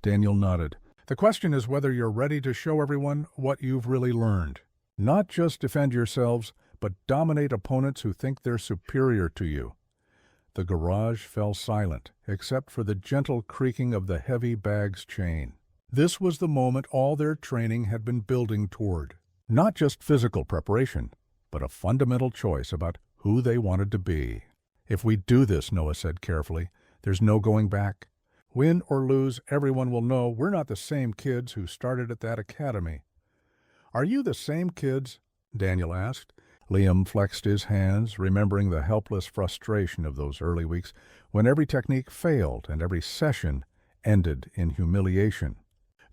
Daniel nodded. "The question is whether you're ready to show everyone what you've really learned. Not just defend yourselves, but dominate opponents who think they're superior to you." The garage fell silent, except for the gentle creaking of the heavy bag's chain. This was the moment all their training had been building toward. Not just physical preparation, but a fundamental choice about who they wanted to be. "If we do this," Noah said carefully, "there's no going back. Win or lose, everyone will know we're not the same kids who started at that academy." "Are you the same kids?" Daniel asked. Liam flexed his hands, remembering the helpless frustration of those early weeks when every technique failed and every session ended in humiliation.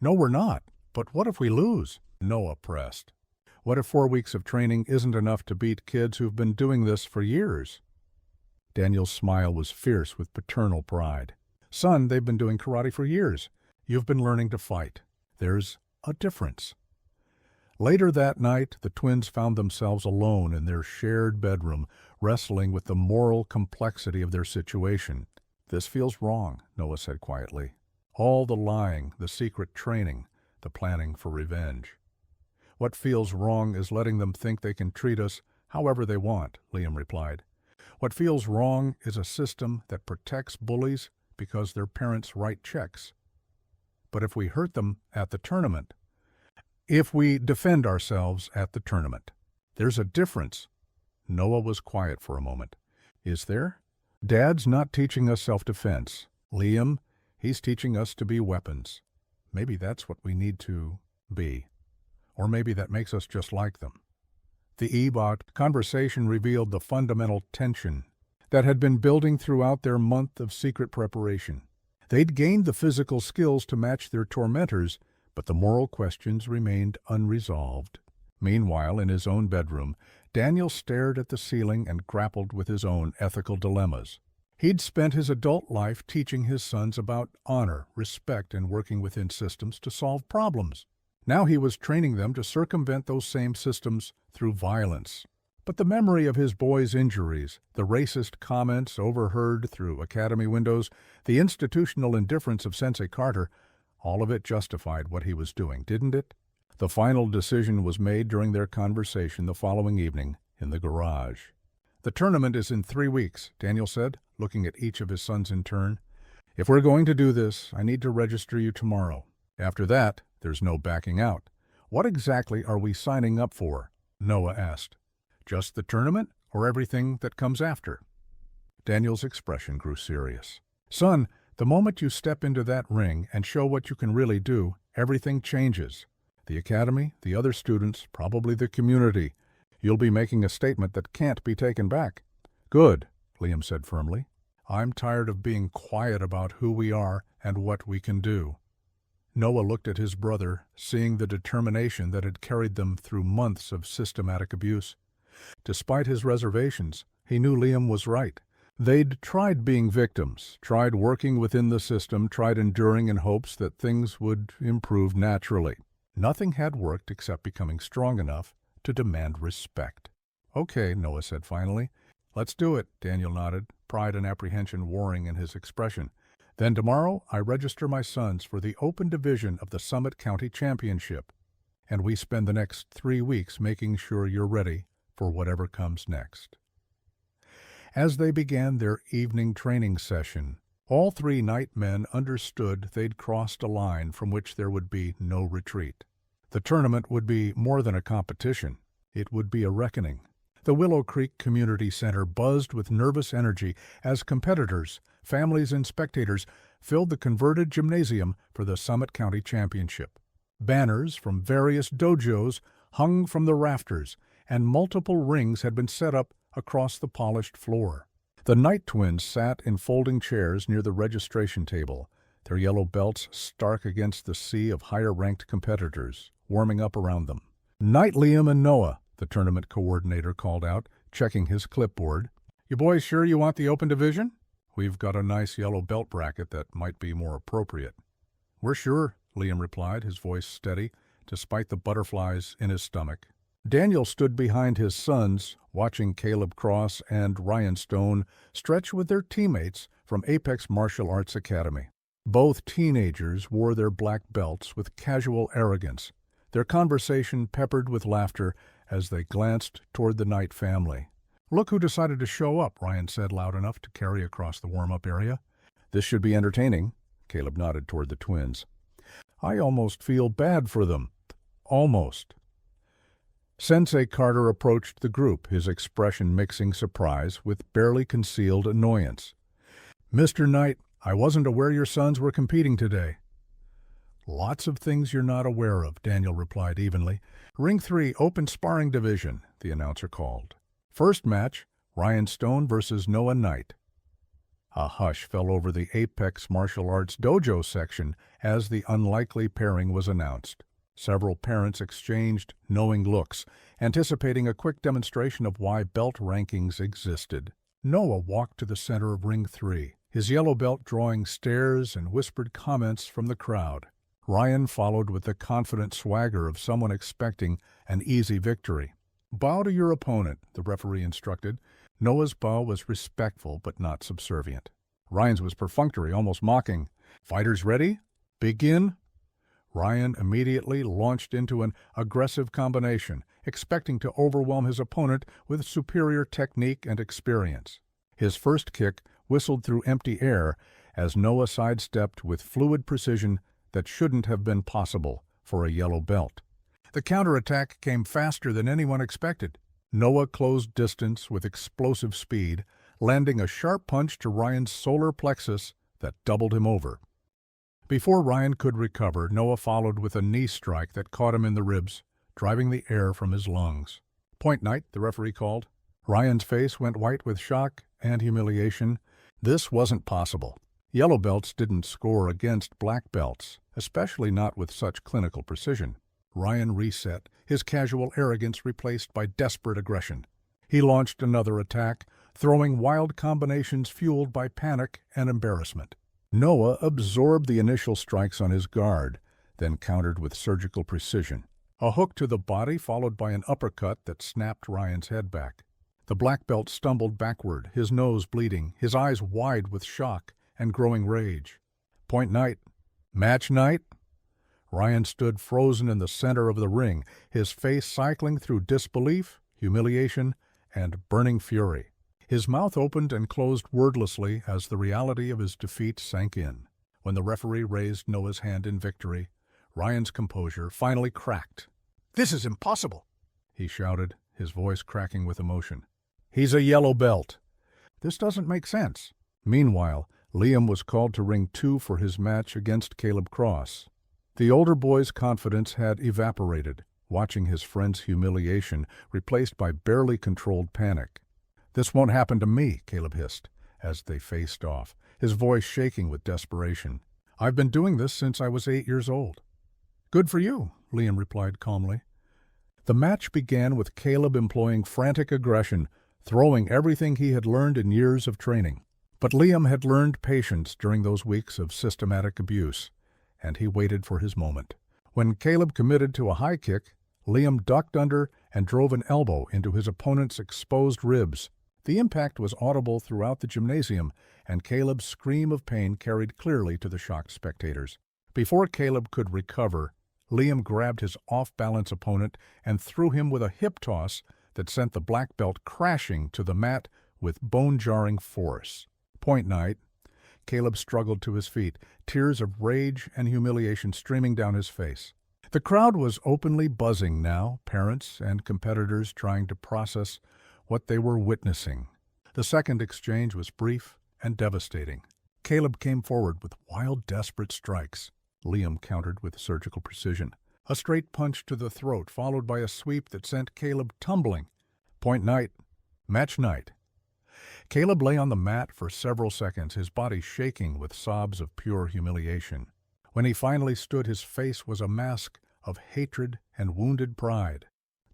"No, we're not. But what if we lose?" Noah pressed. "What if 4 weeks of training isn't enough to beat kids who've been doing this for years?" Daniel's smile was fierce with paternal pride. "Son, they've been doing karate for years. You've been learning to fight. There's a difference." Later that night, the twins found themselves alone in their shared bedroom, wrestling with the moral complexity of their situation. "This feels wrong," Noah said quietly. "All the lying, the secret training, the planning for revenge." "What feels wrong is letting them think they can treat us however they want," Liam replied. "What feels wrong is a system that protects bullies because their parents write checks. But if we hurt them at the tournament, if we defend ourselves at the tournament, there's a difference." Noah was quiet for a moment. "Is there?" "Dad's not teaching us self-defense. Liam, he's teaching us to be weapons. Maybe that's what we need to be. Or maybe that makes us just like them." The E-Bot conversation revealed the fundamental tension that had been building throughout their month of secret preparation. They'd gained the physical skills to match their tormentors, but the moral questions remained unresolved. Meanwhile, in his own bedroom, Daniel stared at the ceiling and grappled with his own ethical dilemmas. He'd spent his adult life teaching his sons about honor, respect, and working within systems to solve problems. Now he was training them to circumvent those same systems through violence. But the memory of his boys' injuries, the racist comments overheard through academy windows, the institutional indifference of Sensei Carter, all of it justified what he was doing, didn't it? The final decision was made during their conversation the following evening in the garage. "The tournament is in 3 weeks," Daniel said, looking at each of his sons in turn. "If we're going to do this, I need to register you tomorrow. After that, there's no backing out. What exactly are we signing up for?" Noah asked. "Just the tournament, or everything that comes after?" Daniel's expression grew serious. "Son, the moment you step into that ring and show what you can really do, everything changes. The academy, the other students, probably the community. You'll be making a statement that can't be taken back." "Good," Liam said firmly. "I'm tired of being quiet about who we are and what we can do." Noah looked at his brother, seeing the determination that had carried them through months of systematic abuse. Despite his reservations, he knew Liam was right. They'd tried being victims, tried working within the system, tried enduring in hopes that things would improve naturally. Nothing had worked except becoming strong enough to demand respect. "Okay," Noah said finally. "Let's do it," Daniel nodded, pride and apprehension warring in his expression. "Then tomorrow I register my sons for the open division of the Summit County Championship, and we spend the next 3 weeks making sure you're ready for whatever comes next." As they began their evening training session, all three night men understood they'd crossed a line from which there would be no retreat. The tournament would be more than a competition. It would be a reckoning. The Willow Creek Community Center buzzed with nervous energy as competitors, families, and spectators filled the converted gymnasium for the Summit County Championship. Banners from various dojos hung from the rafters, and multiple rings had been set up across the polished floor. The Knight twins sat in folding chairs near the registration table, their yellow belts stark against the sea of higher-ranked competitors, warming up around them. "Knight Liam and Noah," the tournament coordinator called out, checking his clipboard. "You boys sure you want the open division? We've got a nice yellow belt bracket that might be more appropriate." "We're sure," Liam replied, his voice steady, despite the butterflies in his stomach. Daniel stood behind his sons, watching Caleb Cross and Ryan Stone stretch with their teammates from Apex Martial Arts Academy. Both teenagers wore their black belts with casual arrogance, their conversation peppered with laughter as they glanced toward the Knight family. "Look who decided to show up," Ryan said loud enough to carry across the warm-up area. "This should be entertaining," Caleb nodded toward the twins. "I almost feel bad for them. Almost." Sensei Carter approached the group, his expression mixing surprise with barely concealed annoyance. "Mr. Knight, I wasn't aware your sons were competing today." "Lots of things you're not aware of," Daniel replied evenly. "Ring 3, open sparring division," the announcer called. "First match, Ryan Stone versus Noah Knight." A hush fell over the Apex Martial Arts Dojo section as the unlikely pairing was announced. Several parents exchanged knowing looks, anticipating a quick demonstration of why belt rankings existed. Noah walked to the center of Ring 3, his yellow belt drawing stares and whispered comments from the crowd. Ryan followed with the confident swagger of someone expecting an easy victory. "Bow to your opponent," the referee instructed. Noah's bow was respectful but not subservient. Ryan's was perfunctory, almost mocking. "Fighters ready? Begin." Ryan immediately launched into an aggressive combination, expecting to overwhelm his opponent with superior technique and experience. His first kick whistled through empty air as Noah sidestepped with fluid precision that shouldn't have been possible for a yellow belt. The counterattack came faster than anyone expected. Noah closed distance with explosive speed, landing a sharp punch to Ryan's solar plexus that doubled him over. Before Ryan could recover, Noah followed with a knee strike that caught him in the ribs, driving the air from his lungs. "Point Knight," the referee called. Ryan's face went white with shock and humiliation. This wasn't possible. Yellow belts didn't score against black belts, especially not with such clinical precision. Ryan reset, his casual arrogance replaced by desperate aggression. He launched another attack, throwing wild combinations fueled by panic and embarrassment. Noah absorbed the initial strikes on his guard, then countered with surgical precision. A hook to the body followed by an uppercut that snapped Ryan's head back. The black belt stumbled backward, his nose bleeding, his eyes wide with shock and growing rage. "Point Knight. Match Knight." Ryan stood frozen in the center of the ring, his face cycling through disbelief, humiliation, and burning fury. His mouth opened and closed wordlessly as the reality of his defeat sank in. When the referee raised Noah's hand in victory, Ryan's composure finally cracked. "This is impossible," he shouted, his voice cracking with emotion. "He's a yellow belt. This doesn't make sense." Meanwhile, Liam was called to Ring 2 for his match against Caleb Cross. The older boy's confidence had evaporated, watching his friend's humiliation replaced by barely controlled panic. "This won't happen to me," Caleb hissed, as they faced off, his voice shaking with desperation. "I've been doing this since I was 8 years old." "Good for you," Liam replied calmly. The match began with Caleb employing frantic aggression, throwing everything he had learned in years of training. But Liam had learned patience during those weeks of systematic abuse, and he waited for his moment. When Caleb committed to a high kick, Liam ducked under and drove an elbow into his opponent's exposed ribs. The impact was audible throughout the gymnasium, and Caleb's scream of pain carried clearly to the shocked spectators. Before Caleb could recover, Liam grabbed his off-balance opponent and threw him with a hip toss that sent the black belt crashing to the mat with bone-jarring force. Point night, Caleb struggled to his feet, tears of rage and humiliation streaming down his face. The crowd was openly buzzing now, parents and competitors trying to process what they were witnessing. The second exchange was brief and devastating. Caleb came forward with wild, desperate strikes. Liam countered with surgical precision. A straight punch to the throat, followed by a sweep that sent Caleb tumbling. Point night. Match night. Caleb lay on the mat for several seconds, his body shaking with sobs of pure humiliation. When he finally stood, his face was a mask of hatred and wounded pride.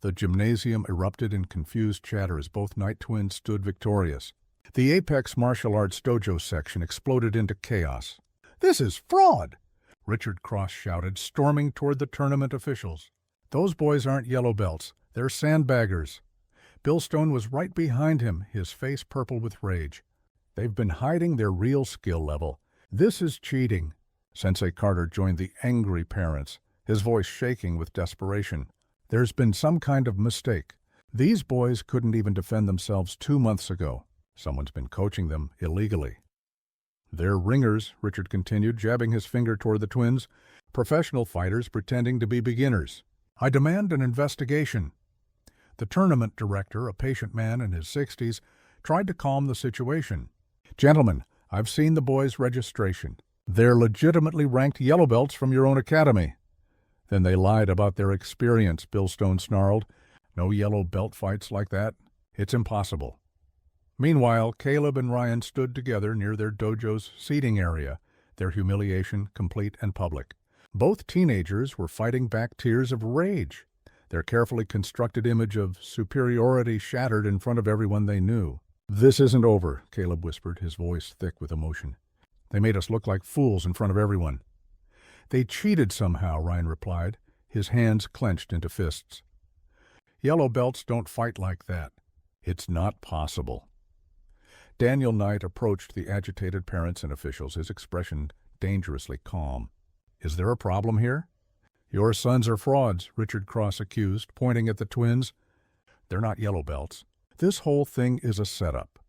The gymnasium erupted in confused chatter as both Knight twins stood victorious. The Apex Martial Arts Dojo section exploded into chaos. "This is fraud!" Richard Cross shouted, storming toward the tournament officials. "Those boys aren't yellow belts. They're sandbaggers." Bill Stone was right behind him, his face purple with rage. "They've been hiding their real skill level. This is cheating." Sensei Carter joined the angry parents, his voice shaking with desperation. "There's been some kind of mistake. These boys couldn't even defend themselves 2 months ago. Someone's been coaching them illegally." "They're ringers," Richard continued, jabbing his finger toward the twins. "Professional fighters pretending to be beginners. I demand an investigation." The tournament director, a patient man in his 60s, tried to calm the situation. "Gentlemen, I've seen the boys' registration. They're legitimately ranked yellow belts from your own academy." "Then they lied about their experience," Bill Stone snarled. "No yellow belt fights like that. It's impossible." Meanwhile, Caleb and Ryan stood together near their dojo's seating area, their humiliation complete and public. Both teenagers were fighting back tears of rage, their carefully constructed image of superiority shattered in front of everyone they knew. "This isn't over," Caleb whispered, his voice thick with emotion. "They made us look like fools in front of everyone." "They cheated somehow," Ryan replied, his hands clenched into fists. "Yellow belts don't fight like that. It's not possible." Daniel Knight approached the agitated parents and officials, his expression dangerously calm. "Is there a problem here?" "Your sons are frauds," Richard Cross accused, pointing at the twins. "They're not yellow belts. This whole thing is a setup."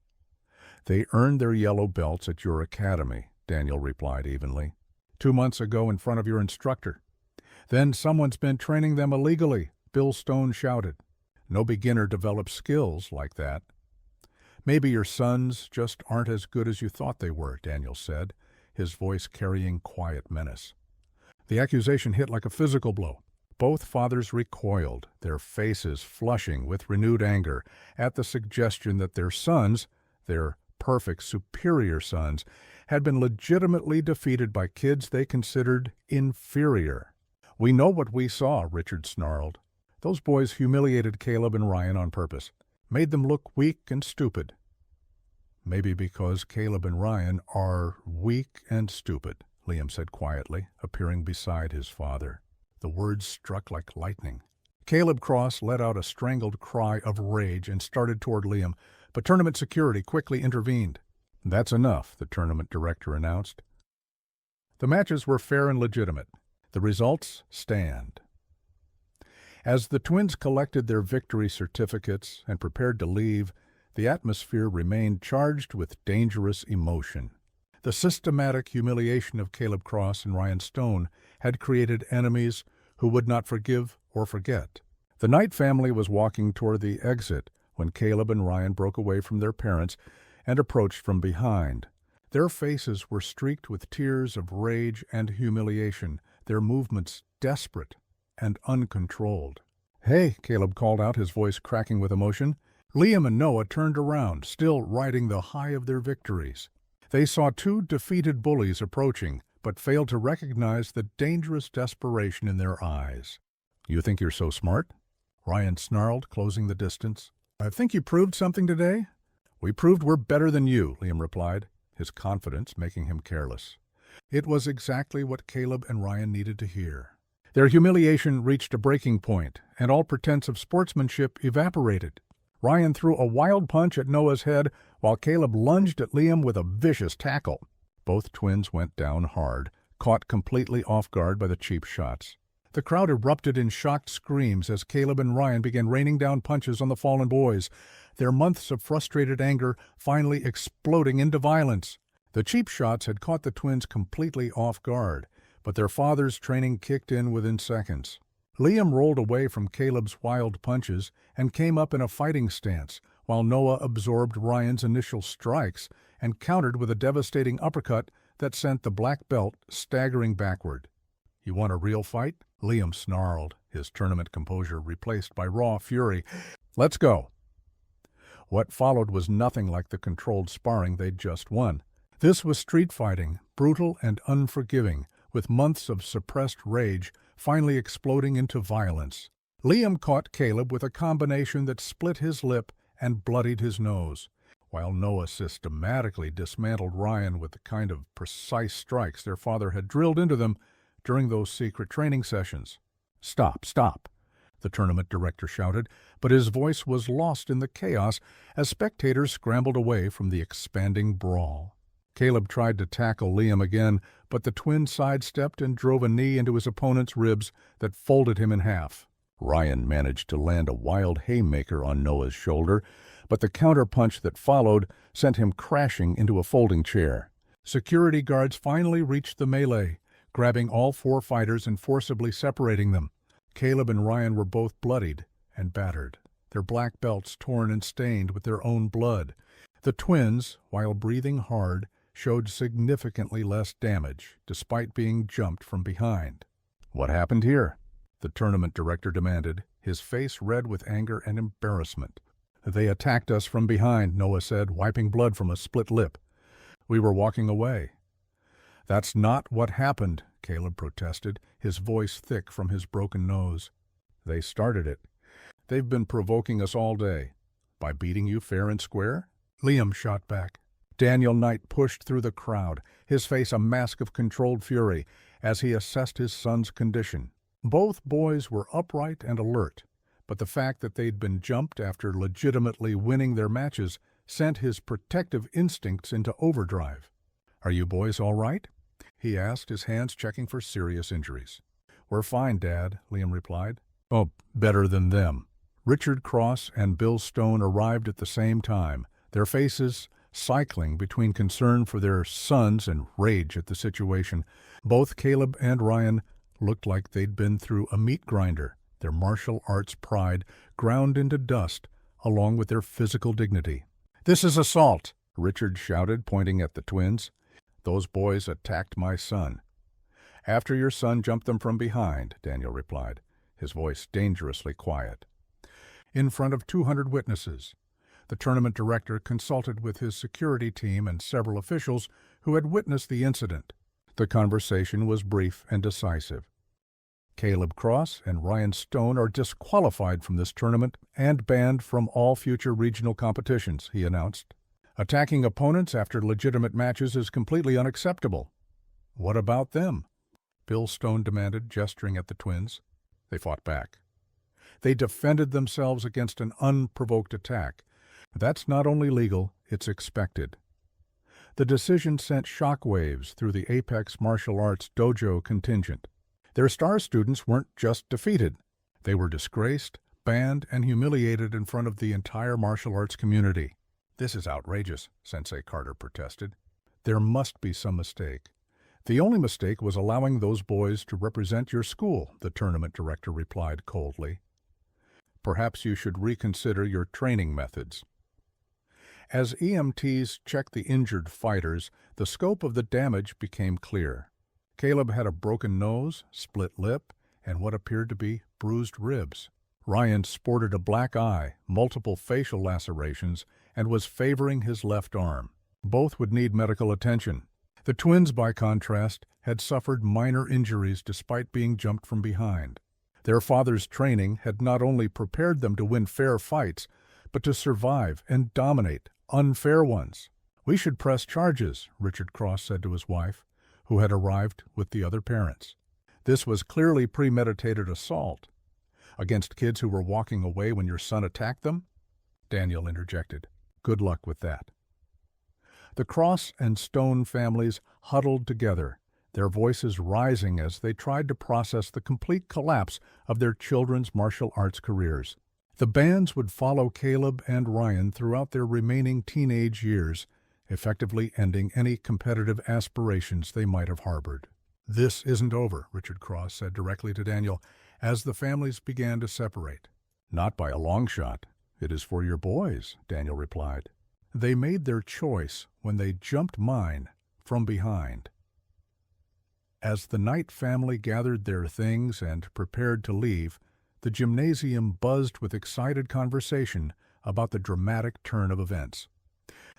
"They earned their yellow belts at your academy," Daniel replied evenly. 2 months ago in front of your instructor. "Then someone's been training them illegally," Bill Stone shouted. "No beginner develops skills like that." "Maybe your sons just aren't as good as you thought they were," Daniel said, his voice carrying quiet menace. The accusation hit like a physical blow. Both fathers recoiled, their faces flushing with renewed anger at the suggestion that their sons, their perfect, superior sons, had been legitimately defeated by kids they considered inferior. "We know what we saw," Richard snarled. "Those boys humiliated Caleb and Ryan on purpose, made them look weak and stupid." "Maybe because Caleb and Ryan are weak and stupid," Liam said quietly, appearing beside his father. The words struck like lightning. Caleb Cross let out a strangled cry of rage and started toward Liam, but tournament security quickly intervened. "That's enough," the tournament director announced. The matches were fair and legitimate. The results stand. As the twins collected their victory certificates and prepared to leave, the atmosphere remained charged with dangerous emotion. The systematic humiliation of Caleb Cross and Ryan Stone had created enemies who would not forgive or forget. The Knight family was walking toward the exit when Caleb and Ryan broke away from their parents and approached from behind. Their faces were streaked with tears of rage and humiliation, their movements desperate and uncontrolled. "Hey," Caleb called out, his voice cracking with emotion. Liam and Noah turned around, still riding the high of their victories. They saw 2 defeated bullies approaching, but failed to recognize the dangerous desperation in their eyes. "You think you're so smart?" Ryan snarled, closing the distance. "I think you proved something today." "We proved we're better than you," Liam replied, his confidence making him careless. It was exactly what Caleb and Ryan needed to hear. Their humiliation reached a breaking point, and all pretense of sportsmanship evaporated. Ryan threw a wild punch at Noah's head, while Caleb lunged at Liam with a vicious tackle. Both twins went down hard, caught completely off guard by the cheap shots. The crowd erupted in shocked screams as Caleb and Ryan began raining down punches on the fallen boys, their months of frustrated anger finally exploding into violence. The cheap shots had caught the twins completely off guard, but their father's training kicked in within seconds. Liam rolled away from Caleb's wild punches and came up in a fighting stance, while Noah absorbed Ryan's initial strikes and countered with a devastating uppercut that sent the black belt staggering backward. "You want a real fight?" Liam snarled, his tournament composure replaced by raw fury. "Let's go." What followed was nothing like the controlled sparring they'd just won. This was street fighting, brutal and unforgiving, with months of suppressed rage finally exploding into violence. Liam caught Caleb with a combination that split his lip and bloodied his nose, while Noah systematically dismantled Ryan with the kind of precise strikes their father had drilled into them during those secret training sessions. "Stop, stop," the tournament director shouted, but his voice was lost in the chaos as spectators scrambled away from the expanding brawl. Caleb tried to tackle Liam again, but the twin sidestepped and drove a knee into his opponent's ribs that folded him in half. Ryan managed to land a wild haymaker on Noah's shoulder, but the counterpunch that followed sent him crashing into a folding chair. Security guards finally reached the melee, grabbing all four fighters and forcibly separating them. Caleb and Ryan were both bloodied and battered, their black belts torn and stained with their own blood. The twins, while breathing hard, showed significantly less damage, despite being jumped from behind. "What happened here?" the tournament director demanded, his face red with anger and embarrassment. "They attacked us from behind," Noah said, wiping blood from a split lip. "We were walking away." "That's not what happened," Caleb protested, his voice thick from his broken nose. "They started it. They've been provoking us all day." "By beating you fair and square?" Liam shot back. Daniel Knight pushed through the crowd, his face a mask of controlled fury, as he assessed his son's condition. Both boys were upright and alert, but the fact that they'd been jumped after legitimately winning their matches sent his protective instincts into overdrive. "Are you boys all right?" he asked, his hands checking for serious injuries. "We're fine, Dad," Liam replied. "Oh, better than them." Richard Cross and Bill Stone arrived at the same time, their faces cycling between concern for their sons and rage at the situation. Both Caleb and Ryan looked like they'd been through a meat grinder, their martial arts pride ground into dust along with their physical dignity. "This is assault," Richard shouted, pointing at the twins. "Those boys attacked my son." "After your son jumped them from behind," Daniel replied, his voice dangerously quiet. In front of 200 witnesses, the tournament director consulted with his security team and several officials who had witnessed the incident. The conversation was brief and decisive. "Caleb Cross and Ryan Stone are disqualified from this tournament and banned from all future regional competitions," he announced. "Attacking opponents after legitimate matches is completely unacceptable." "What about them?" Bill Stone demanded, gesturing at the twins. They fought back. They defended themselves against an unprovoked attack. That's not only legal, it's expected. The decision sent shockwaves through the Apex Martial Arts dojo contingent. Their star students weren't just defeated. They were disgraced, banned, and humiliated in front of the entire martial arts community. "This is outrageous," Sensei Carter protested. "There must be some mistake." "The only mistake was allowing those boys to represent your school," the tournament director replied coldly. "Perhaps you should reconsider your training methods." As EMTs checked the injured fighters, the scope of the damage became clear. Caleb had a broken nose, split lip, and what appeared to be bruised ribs. Ryan sported a black eye, multiple facial lacerations, and was favoring his left arm. Both would need medical attention. The twins, by contrast, had suffered minor injuries despite being jumped from behind. Their father's training had not only prepared them to win fair fights, but to survive and dominate unfair ones. "We should press charges," Richard Cross said to his wife, who had arrived with the other parents. This was clearly premeditated assault. "Against kids who were walking away when your son attacked them?" Daniel interjected. "Good luck with that." The Cross and Stone families huddled together, their voices rising as they tried to process the complete collapse of their children's martial arts careers. The bands would follow Caleb and Ryan throughout their remaining teenage years, effectively ending any competitive aspirations they might have harbored. "This isn't over," Richard Cross said directly to Daniel as the families began to separate. "Not by a long shot. It is for your boys," Daniel replied. "They made their choice when they jumped mine from behind." As the Knight family gathered their things and prepared to leave, the gymnasium buzzed with excited conversation about the dramatic turn of events.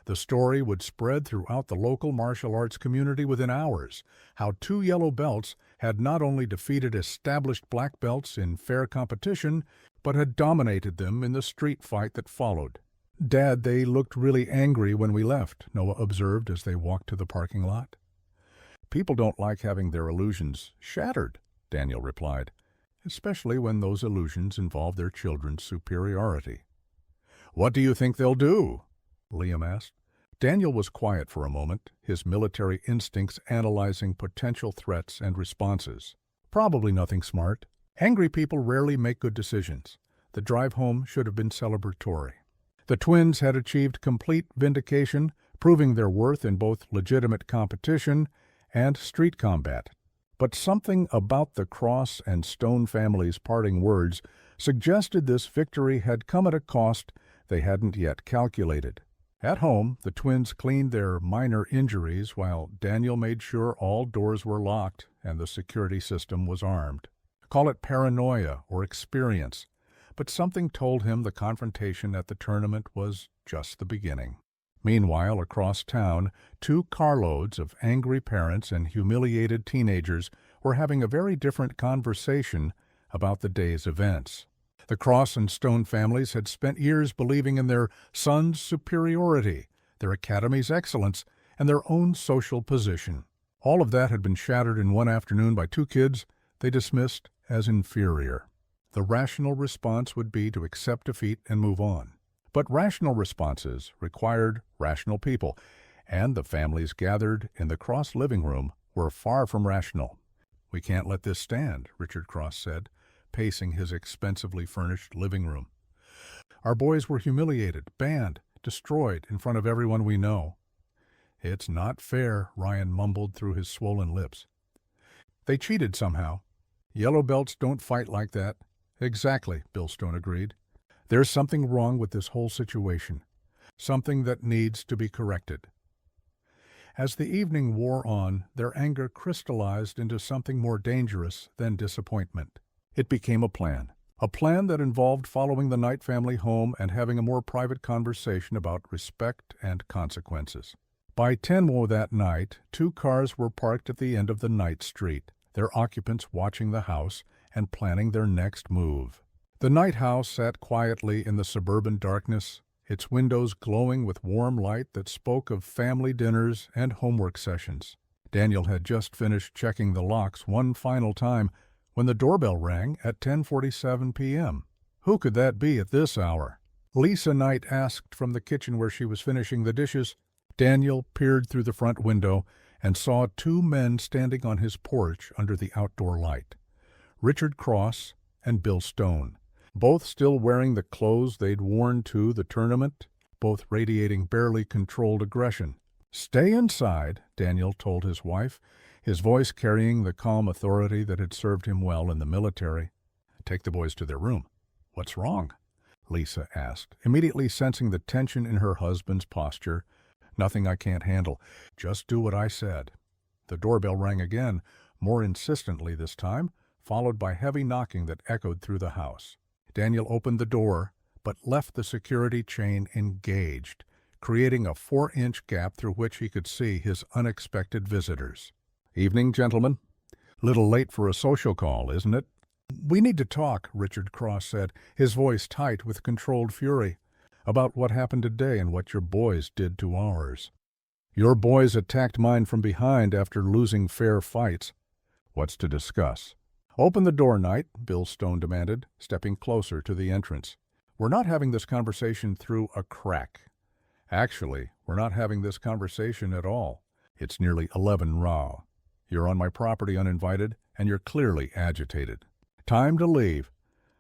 The story would spread throughout the local martial arts community within hours, how two yellow belts had not only defeated established black belts in fair competition, but had dominated them in the street fight that followed. "Dad, they looked really angry when we left," Noah observed as they walked to the parking lot. "People don't like having their illusions shattered," Daniel replied, "especially when those illusions involve their children's superiority." "What do you think they'll do?" Liam asked. Daniel was quiet for a moment, his military instincts analyzing potential threats and responses. "Probably nothing smart. Angry people rarely make good decisions. The drive home should have been celebratory." The twins had achieved complete vindication, proving their worth in both legitimate competition and street combat. But something about the Cross and Stone families' parting words suggested this victory had come at a cost they hadn't yet calculated. At home, the twins cleaned their minor injuries while Daniel made sure all doors were locked and the security system was armed. Call it paranoia or experience, but something told him the confrontation at the tournament was just the beginning. Meanwhile, across town, two carloads of angry parents and humiliated teenagers were having a very different conversation about the day's events. The Cross and Stone families had spent years believing in their sons' superiority, their academy's excellence, and their own social position. All of that had been shattered in one afternoon by two kids they dismissed as inferior. The rational response would be to accept defeat and move on. But rational responses required rational people, and the families gathered in the Cross living room were far from rational. "We can't let this stand," Richard Cross said, pacing his expensively furnished living room. "Our boys were humiliated, banned, destroyed in front of everyone we know." "It's not fair," Ryan mumbled through his swollen lips. "They cheated somehow. Yellow belts don't fight like that." "Exactly," Bill Stone agreed. "There's something wrong with this whole situation, something that needs to be corrected." As the evening wore on, their anger crystallized into something more dangerous than disappointment. It became a plan that involved following the Knight family home and having a more private conversation about respect and consequences. By 10 that night, two cars were parked at the end of the Knight street, their occupants watching the house and planning their next move. The Knight house sat quietly in the suburban darkness, its windows glowing with warm light that spoke of family dinners and homework sessions. Daniel had just finished checking the locks one final time when the doorbell rang at 10:47 p.m. Who could that be at this hour? Lisa Knight asked from the kitchen where she was finishing the dishes. Daniel peered through the front window and saw two men standing on his porch under the outdoor light. Richard Cross and Bill Stone, both still wearing the clothes they'd worn to the tournament, both radiating barely controlled aggression. "Stay inside," Daniel told his wife, his voice carrying the calm authority that had served him well in the military. "Take the boys to their room." "What's wrong?" Lisa asked, immediately sensing the tension in her husband's posture. "Nothing I can't handle. Just do what I said." The doorbell rang again, more insistently this time, followed by heavy knocking that echoed through the house. Daniel opened the door, but left the security chain engaged, creating a 4-inch gap through which he could see his unexpected visitors. "Evening, gentlemen. Little late for a social call, isn't it?" "We need to talk," Richard Cross said, his voice tight with controlled fury. "About what happened today and what your boys did to ours." "Your boys attacked mine from behind after losing fair fights." "What's to discuss?" "Open the door, Knight," Bill Stone demanded, stepping closer to the entrance. "We're not having this conversation through a crack. Actually, we're not having this conversation at all. It's nearly 11 raw. You're on my property uninvited, and you're clearly agitated. Time to leave."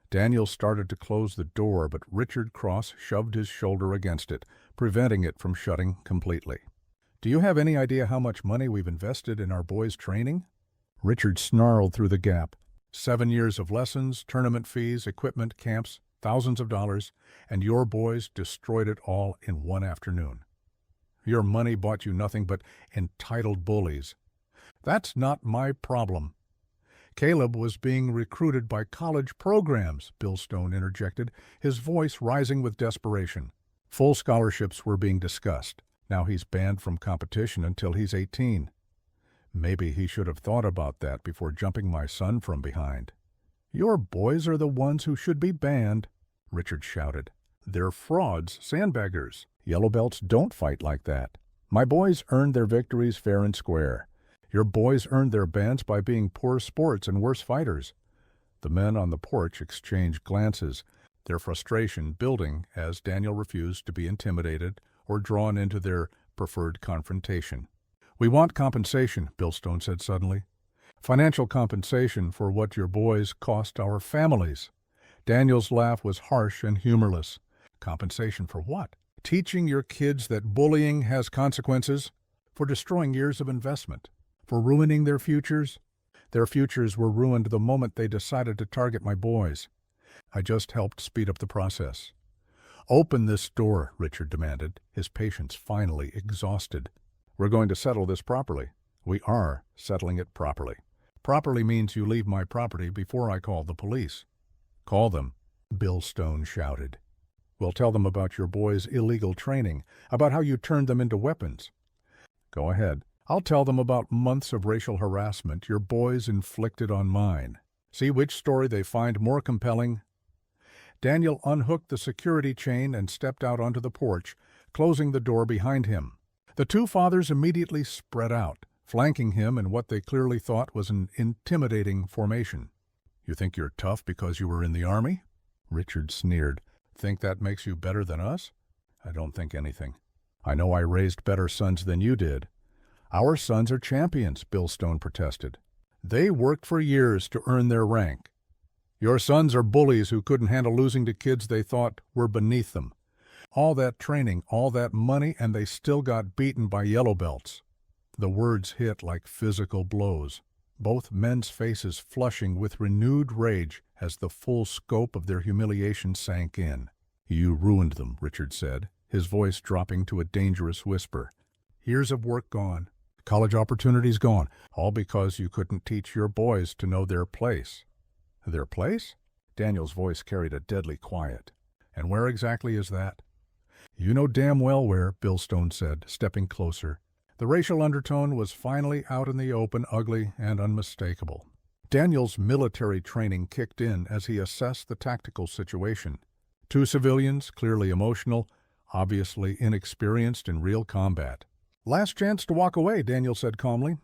Daniel started to close the door, but Richard Cross shoved his shoulder against it, preventing it from shutting completely. "Do you have any idea how much money we've invested in our boys' training?" Richard snarled through the gap. 7 years of lessons, tournament fees, equipment, camps, thousands of dollars, and your boys destroyed it all in one afternoon. Your money bought you nothing but entitled bullies. That's not my problem. Caleb was being recruited by college programs, Bill Stone interjected, his voice rising with desperation. Full scholarships were being discussed. Now he's banned from competition until he's 18. Maybe he should have thought about that before jumping my son from behind. "Your boys are the ones who should be banned," Richard shouted. "They're frauds, sandbaggers. Yellow belts don't fight like that. My boys earned their victories fair and square. Your boys earned their bans by being poor sports and worse fighters." The men on the porch exchanged glances, their frustration building as Daniel refused to be intimidated or drawn into their preferred confrontation. "We want compensation," Bill Stone said suddenly. "Financial compensation for what your boys cost our families." Daniel's laugh was harsh and humorless. "Compensation for what? Teaching your kids that bullying has consequences? For destroying years of investment? For ruining their futures? Their futures were ruined the moment they decided to target my boys. I just helped speed up the process." "Open this door," Richard demanded, his patience finally exhausted. "We're going to settle this properly." "We are settling it properly." "Properly means you leave my property before I call the police." "Call them," Bill Stone shouted. "We'll tell them about your boys' illegal training, about how you turned them into weapons." "Go ahead. I'll tell them about months of racial harassment your boys inflicted on mine. See which story they find more compelling." Daniel unhooked the security chain and stepped out onto the porch, closing the door behind him. The two fathers immediately spread out, flanking him in what they clearly thought was an intimidating formation. "You think you're tough because you were in the Army?" Richard sneered. "Think that makes you better than us?" "I don't think anything. I know I raised better sons than you did." "Our sons are champions," Bill Stone protested. "They worked for years to earn their rank. Your sons are bullies who couldn't handle losing to kids they thought were beneath them. All that training, all that money, and they still got beaten by yellow belts." The words hit like physical blows, both men's faces flushing with renewed rage as the full scope of their humiliation sank in. "You ruined them," Richard said, his voice dropping to a dangerous whisper. "Years of work gone, college opportunities gone, all because you couldn't teach your boys to know their place." "Their place?" Daniel's voice carried a deadly quiet. "And where exactly is that?" "You know damn well where," Bill Stone said, stepping closer. The racial undertone was finally out in the open, ugly and unmistakable. Daniel's military training kicked in as he assessed the tactical situation. Two civilians, clearly emotional, obviously inexperienced in real combat. "Last chance to walk away," Daniel said calmly.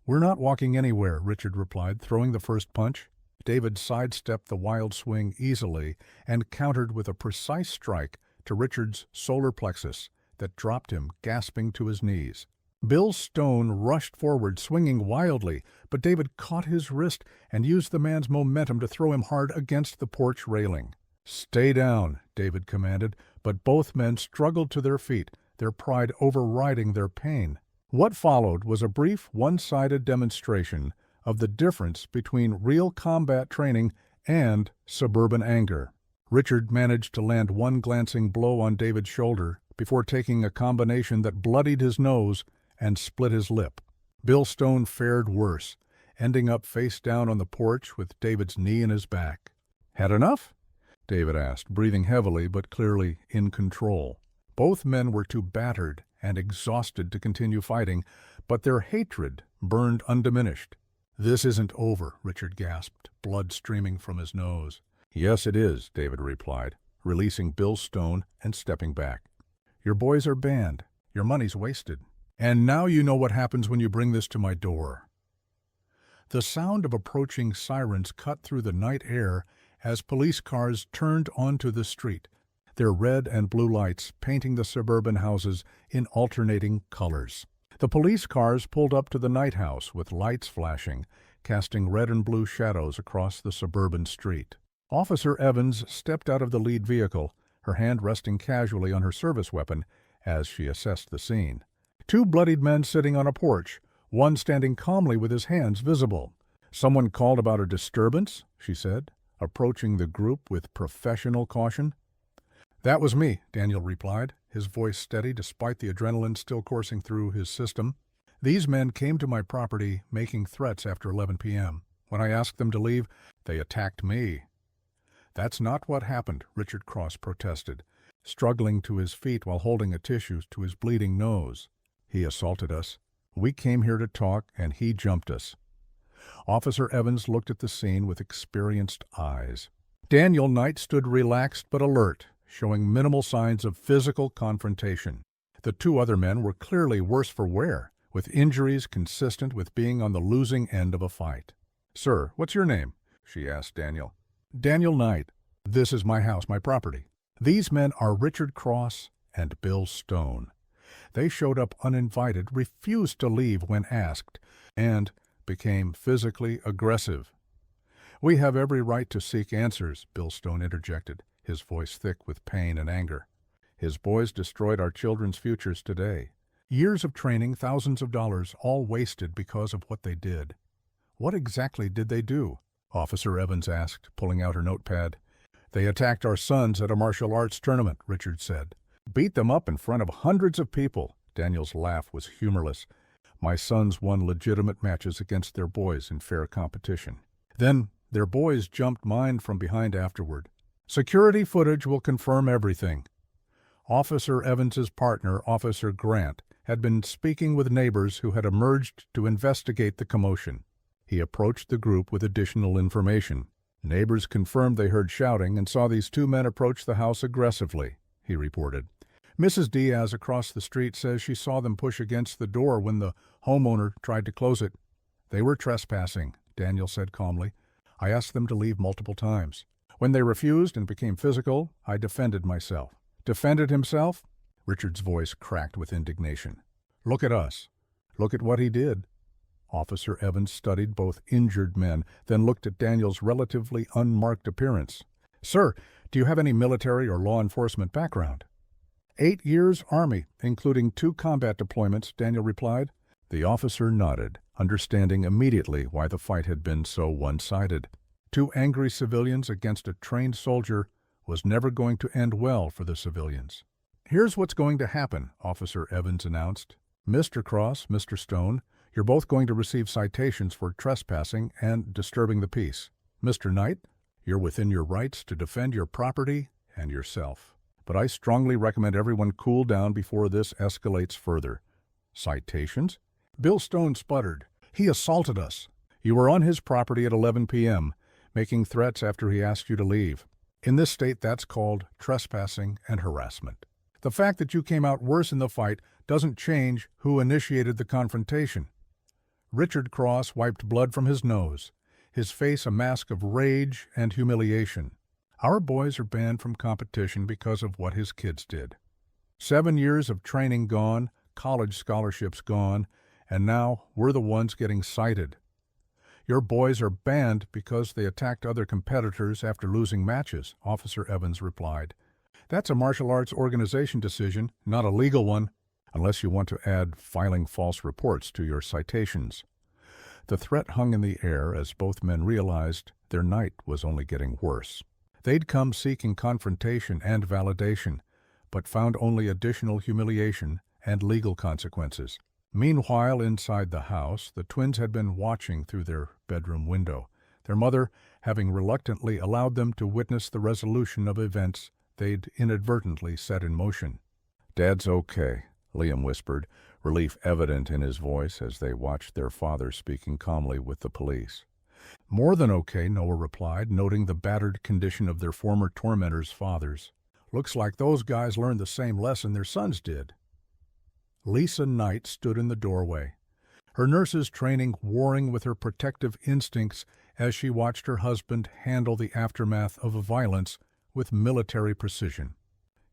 "We're not walking anywhere," Richard replied, throwing the first punch. David sidestepped the wild swing easily and countered with a precise strike to Richard's solar plexus that dropped him gasping to his knees. Bill Stone rushed forward, swinging wildly, but David caught his wrist and used the man's momentum to throw him hard against the porch railing. "Stay down," David commanded, but both men struggled to their feet, their pride overriding their pain. What followed was a brief, one-sided demonstration of the difference between real combat training and suburban anger. Richard managed to land one glancing blow on David's shoulder before taking a combination that bloodied his nose and split his lip. Bill Stone fared worse, ending up face down on the porch with David's knee in his back. "Had enough?" David asked, breathing heavily but clearly in control. Both men were too battered and exhausted to continue fighting, but their hatred burned undiminished. "This isn't over," Richard gasped, blood streaming from his nose. "Yes, it is," David replied, releasing Bill Stone and stepping back. "Your boys are banned. Your money's wasted. And now you know what happens when you bring this to my door." The sound of approaching sirens cut through the night air as police cars turned onto the street, their red and blue lights painting the suburban houses in alternating colors. The police cars pulled up to the night house with lights flashing, casting red and blue shadows across the suburban street. Officer Evans stepped out of the lead vehicle, her hand resting casually on her service weapon as she assessed the scene. Two bloodied men sitting on a porch, one standing calmly with his hands visible. "Someone called about a disturbance," she said, approaching the group with professional caution. "That was me," Daniel replied, his voice steady despite the adrenaline still coursing through his system. "These men came to my property making threats after 11 p.m. When I asked them to leave, they attacked me." "That's not what happened," Richard Cross protested, struggling to his feet while holding a tissue to his bleeding nose. "He assaulted us. We came here to talk, and he jumped us." Officer Evans looked at the scene with experienced eyes. Daniel Knight stood relaxed but alert, showing minimal signs of physical confrontation. The two other men were clearly worse for wear, with injuries consistent with being on the losing end of a fight. "Sir, what's your name?" she asked Daniel. "Daniel Knight. This is my house, my property." These men are Richard Cross and Bill Stone. They showed up uninvited, refused to leave when asked, and became physically aggressive. "We have every right to seek answers," Bill Stone interjected, his voice thick with pain and anger. "His boys destroyed our children's futures today. Years of training, thousands of dollars, all wasted because of what they did." "What exactly did they do?" Officer Evans asked, pulling out her notepad. "They attacked our sons at a martial arts tournament," Richard said. "Beat them up in front of hundreds of people." Daniel's laugh was humorless. "My sons won legitimate matches against their boys in fair competition. Then their boys jumped mine from behind afterward. Security footage will confirm everything." Officer Evans's partner, Officer Grant, had been speaking with neighbors who had emerged to investigate the commotion. He approached the group with additional information. "Neighbors confirmed they heard shouting and saw these two men approach the house aggressively," he reported. "Mrs. Diaz across the street says she saw them push against the door when the homeowner tried to close it. They were trespassing," Daniel said calmly. "I asked them to leave multiple times. When they refused and became physical, I defended myself." "Defended himself?" Richard's voice cracked with indignation. "Look at us. Look at what he did." Officer Evans studied both injured men, then looked at Daniel's relatively unmarked appearance. "Sir, do you have any military or law enforcement background?" 8 years Army, including 2 combat deployments," Daniel replied. The officer nodded, understanding immediately why the fight had been so one-sided. 2 angry civilians against a trained soldier was never going to end well for the civilians. "Here's what's going to happen," Officer Evans announced. "Mr. Cross, Mr. Stone, you're both going to receive citations for trespassing and disturbing the peace. Mr. Knight, you're within your rights to defend your property and yourself. But I strongly recommend everyone cool down before this escalates further." "Citations?" Bill Stone sputtered. "He assaulted us. You were on his property at 11 p.m., making threats after he asked you to leave. In this state, that's called trespassing and harassment. The fact that you came out worse in the fight doesn't change who initiated the confrontation." Richard Cross wiped blood from his nose, his face a mask of rage and humiliation. "Our boys are banned from competition because of what his kids did. 7 years of training gone, college scholarships gone, and now we're the ones getting cited. Your boys are banned because they attacked other competitors after losing matches," Officer Evans replied. "That's a martial arts organization decision, not a legal one, unless you want to add filing false reports to your citations." The threat hung in the air as both men realized their night was only getting worse. They'd come seeking confrontation and validation, but found only additional humiliation and legal consequences. Meanwhile, inside the house, the twins had been watching through their bedroom window, their mother having reluctantly allowed them to witness the resolution of events they'd inadvertently set in motion. "Dad's okay," Liam whispered, relief evident in his voice as they watched their father speaking calmly with the police. "More than okay," Noah replied, noting the battered condition of their former tormentors' fathers. "Looks like those guys learned the same lesson their sons did." Lisa Knight stood in the doorway, her nurse's training warring with her protective instincts as she watched her husband handle the aftermath of violence with military precision.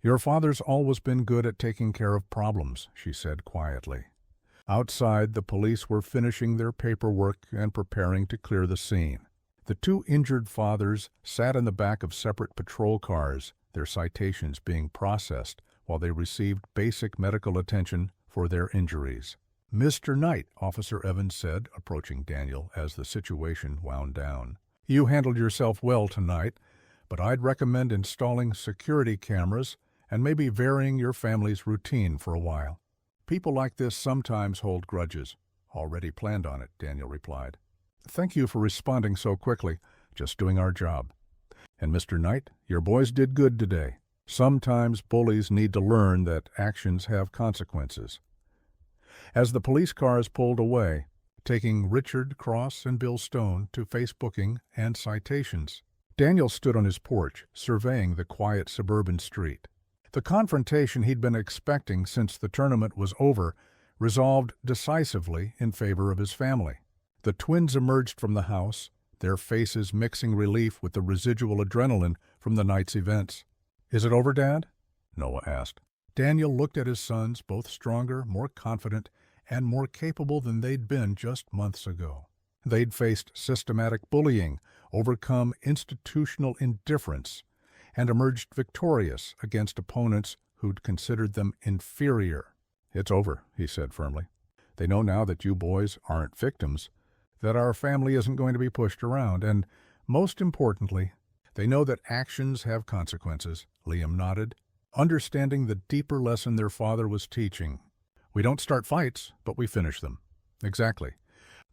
"Your father's always been good at taking care of problems," she said quietly. Outside, the police were finishing their paperwork and preparing to clear the scene. The two injured fathers sat in the back of separate patrol cars, their citations being processed while they received basic medical attention for their injuries. "Mr. Knight," Officer Evans said, approaching Daniel as the situation wound down, "you handled yourself well tonight, but I'd recommend installing security cameras and maybe varying your family's routine for a while. People like this sometimes hold grudges." "Already planned on it," Daniel replied. "Thank you for responding so quickly. Just doing our job. And Mr. Knight, your boys did good today. Sometimes bullies need to learn that actions have consequences." As the police cars pulled away, taking Richard Cross and Bill Stone to face booking and citations, Daniel stood on his porch, surveying the quiet suburban street. The confrontation he'd been expecting since the tournament was over resolved decisively in favor of his family. The twins emerged from the house, their faces mixing relief with the residual adrenaline from the night's events. "Is it over, Dad?" Noah asked. Daniel looked at his sons, both stronger, more confident, and more capable than they'd been just months ago. They'd faced systematic bullying, overcome institutional indifference, and emerged victorious against opponents who'd considered them inferior. "It's over," he said firmly. "They know now that you boys aren't victims, that our family isn't going to be pushed around, and, most importantly, they know that actions have consequences." Liam nodded, understanding the deeper lesson their father was teaching. "We don't start fights, but we finish them." "Exactly.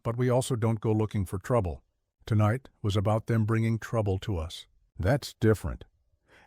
But we also don't go looking for trouble. Tonight was about them bringing trouble to us. That's different."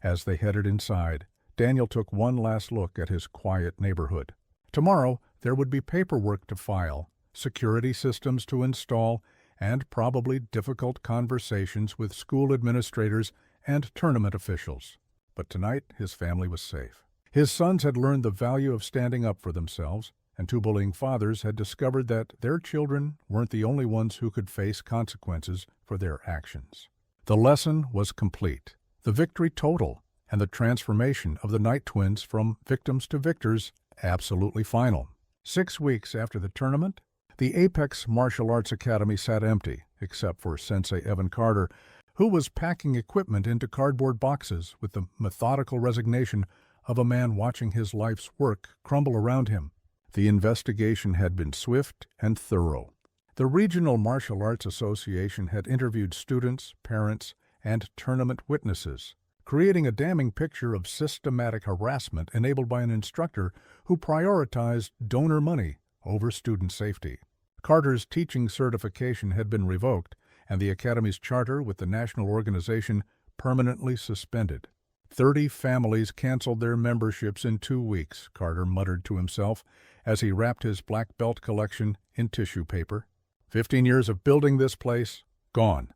As they headed inside, Daniel took one last look at his quiet neighborhood. Tomorrow, there would be paperwork to file, security systems to install, and probably difficult conversations with school administrators and tournament officials. But tonight, his family was safe. His sons had learned the value of standing up for themselves, and two bullying fathers had discovered that their children weren't the only ones who could face consequences for their actions. The lesson was complete, the victory total, and the transformation of the Knight twins from victims to victors absolutely final. 6 weeks after the tournament, the Apex Martial Arts Academy sat empty, except for Sensei Evan Carter, who was packing equipment into cardboard boxes with the methodical resignation of a man watching his life's work crumble around him. The investigation had been swift and thorough. The Regional Martial Arts Association had interviewed students, parents, and tournament witnesses, creating a damning picture of systematic harassment enabled by an instructor who prioritized donor money over student safety. Carter's teaching certification had been revoked, and the Academy's charter with the national organization permanently suspended. 30 families canceled their memberships in 2 weeks, Carter muttered to himself as he wrapped his black belt collection in tissue paper. 15 years of building this place, gone.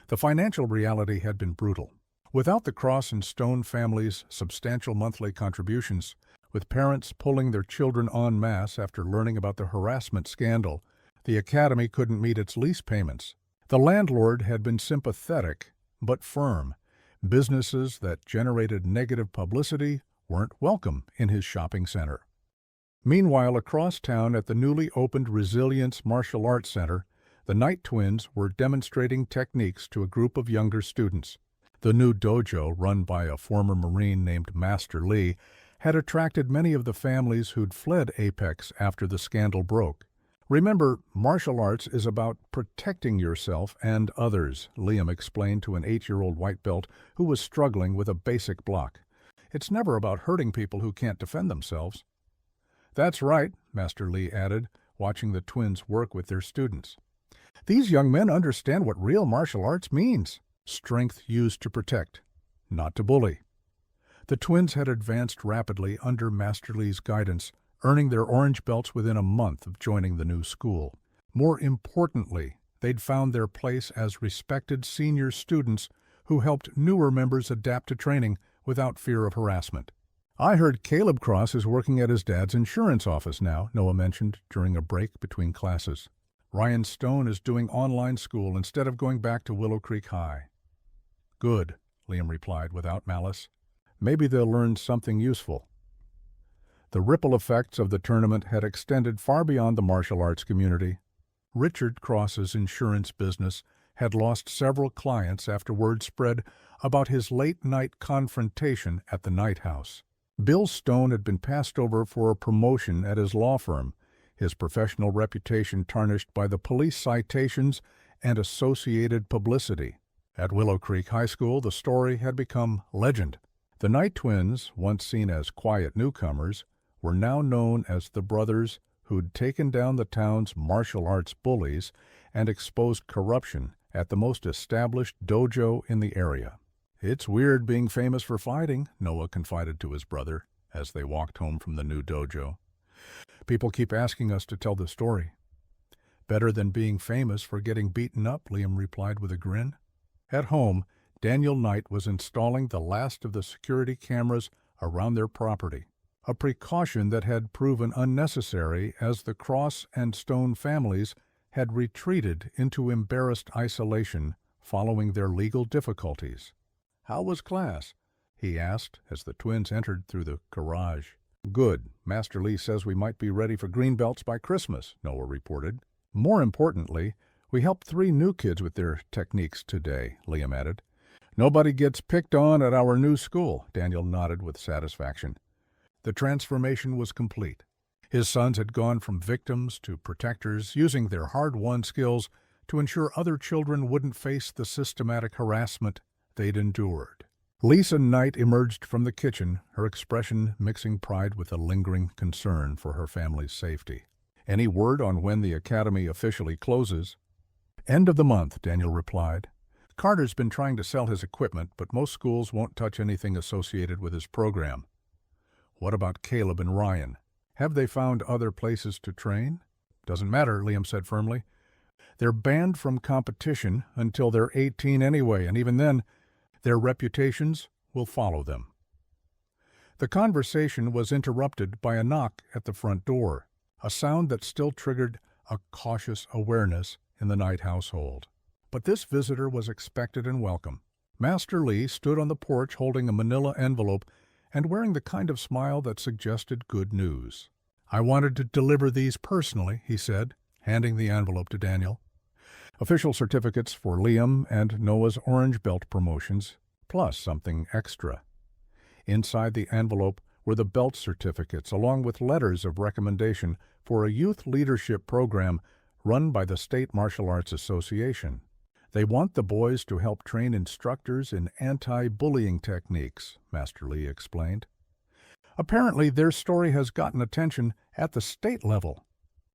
The financial reality had been brutal. Without the Cross and Stone families' substantial monthly contributions, with parents pulling their children en masse after learning about the harassment scandal, the Academy couldn't meet its lease payments. The landlord had been sympathetic, but firm. Businesses that generated negative publicity weren't welcome in his shopping center. Meanwhile, across town at the newly opened Resilience Martial Arts Center, the Knight twins were demonstrating techniques to a group of younger students. The new dojo, run by a former Marine named Master Lee, had attracted many of the families who'd fled Apex after the scandal broke. "Remember, martial arts is about protecting yourself and others," Liam explained to an 8-year-old white belt who was struggling with a basic block. "It's never about hurting people who can't defend themselves." "That's right," Master Lee added, watching the twins work with their students. "These young men understand what real martial arts means. Strength used to protect, not to bully." The twins had advanced rapidly under Master Lee's guidance, earning their orange belts within a month of joining the new school. More importantly, they'd found their place as respected senior students who helped newer members adapt to training without fear of harassment. "I heard Caleb Cross is working at his dad's insurance office now," Noah mentioned during a break between classes. "Ryan Stone is doing online school instead of going back to Willow Creek High." "Good," Liam replied without malice. "Maybe they'll learn something useful." The ripple effects of the tournament had extended far beyond the martial arts community. Richard Cross's insurance business had lost several clients after word spread about his late-night confrontation at the Night House. Bill Stone had been passed over for a promotion at his law firm, his professional reputation tarnished by the police citations and associated publicity. At Willow Creek High School, the story had become legend. The Knight twins, once seen as quiet newcomers, were now known as the brothers who'd taken down the town's martial arts bullies and exposed corruption at the most established dojo in the area. "It's weird being famous for fighting," Noah confided to his brother as they walked home from the new dojo. "People keep asking us to tell the story." "Better than being famous for getting beaten up," Liam replied with a grin. At home, Daniel Knight was installing the last of the security cameras around their property, a precaution that had proven unnecessary as the Cross and Stone families had retreated into embarrassed isolation following their legal difficulties. "How was class?" he asked as the twins entered through the garage. "Good. Master Lee says we might be ready for green belts by Christmas," Noah reported. "More importantly, we helped 3 new kids with their techniques today," Liam added. "Nobody gets picked on at our new school," Daniel nodded with satisfaction. The transformation was complete. His sons had gone from victims to protectors, using their hard-won skills to ensure other children wouldn't face the systematic harassment they'd endured. Lisa Knight emerged from the kitchen, her expression mixing pride with a lingering concern for her family's safety. "Any word on when the academy officially closes?" "End of the month," Daniel replied. "Carter's been trying to sell his equipment, but most schools won't touch anything associated with his program." "What about Caleb and Ryan? Have they found other places to train?" "Doesn't matter," Liam said firmly. "They're banned from competition until they're 18 anyway, and even then, their reputations will follow them." The conversation was interrupted by a knock at the front door, a sound that still triggered a cautious awareness in the Knight household. But this visitor was expected and welcome. Master Lee stood on the porch holding a manila envelope and wearing the kind of smile that suggested good news. "I wanted to deliver these personally," he said, handing the envelope to Daniel. "Official certificates for Liam and Noah's orange belt promotions, plus something extra." Inside the envelope were the belt certificates, along with letters of recommendation for a youth leadership program run by the State Martial Arts Association. "They want the boys to help train instructors in anti-bullying techniques," Master Lee explained. "Apparently, their story has gotten attention at the state level.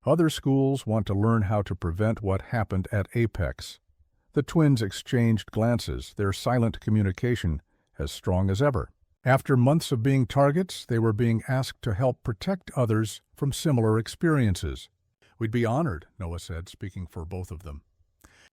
Other schools want to learn how to prevent what happened at Apex." The twins exchanged glances, their silent communication as strong as ever. After months of being targets, they were being asked to help protect others from similar experiences. "We'd be honored," Noah said, speaking for both of them.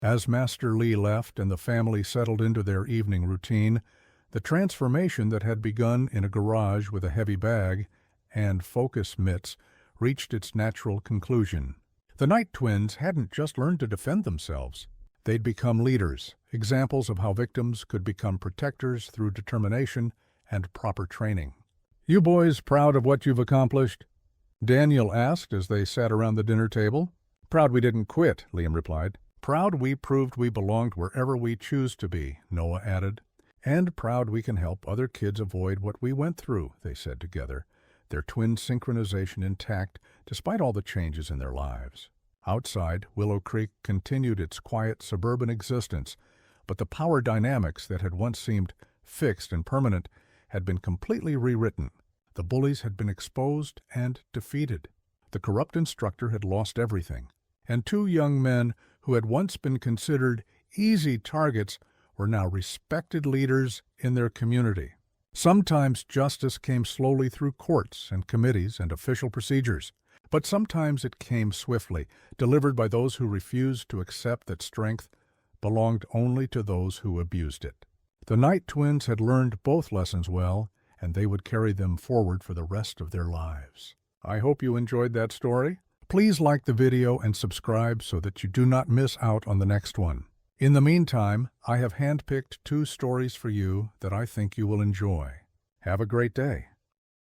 As Master Lee left and the family settled into their evening routine, the transformation that had begun in a garage with a heavy bag and focus mitts reached its natural conclusion. The Knight twins hadn't just learned to defend themselves. They'd become leaders, examples of how victims could become protectors through determination and proper training. "You boys proud of what you've accomplished?" Daniel asked as they sat around the dinner table. "Proud we didn't quit," Liam replied. "Proud we proved we belonged wherever we choose to be," Noah added. "And proud we can help other kids avoid what we went through," they said together, their twin synchronization intact despite all the changes in their lives. Outside, Willow Creek continued its quiet suburban existence, but the power dynamics that had once seemed fixed and permanent had been completely rewritten. The bullies had been exposed and defeated. The corrupt instructor had lost everything, and 2 young men who had once been considered easy targets were now respected leaders in their community. Sometimes justice came slowly through courts and committees and official procedures, but sometimes it came swiftly, delivered by those who refused to accept that strength belonged only to those who abused it. The Knight twins had learned both lessons well, and they would carry them forward for the rest of their lives. I hope you enjoyed that story. Please like the video and subscribe so that you do not miss out on the next one. In the meantime, I have handpicked 2 stories for you that I think you will enjoy. Have a great day.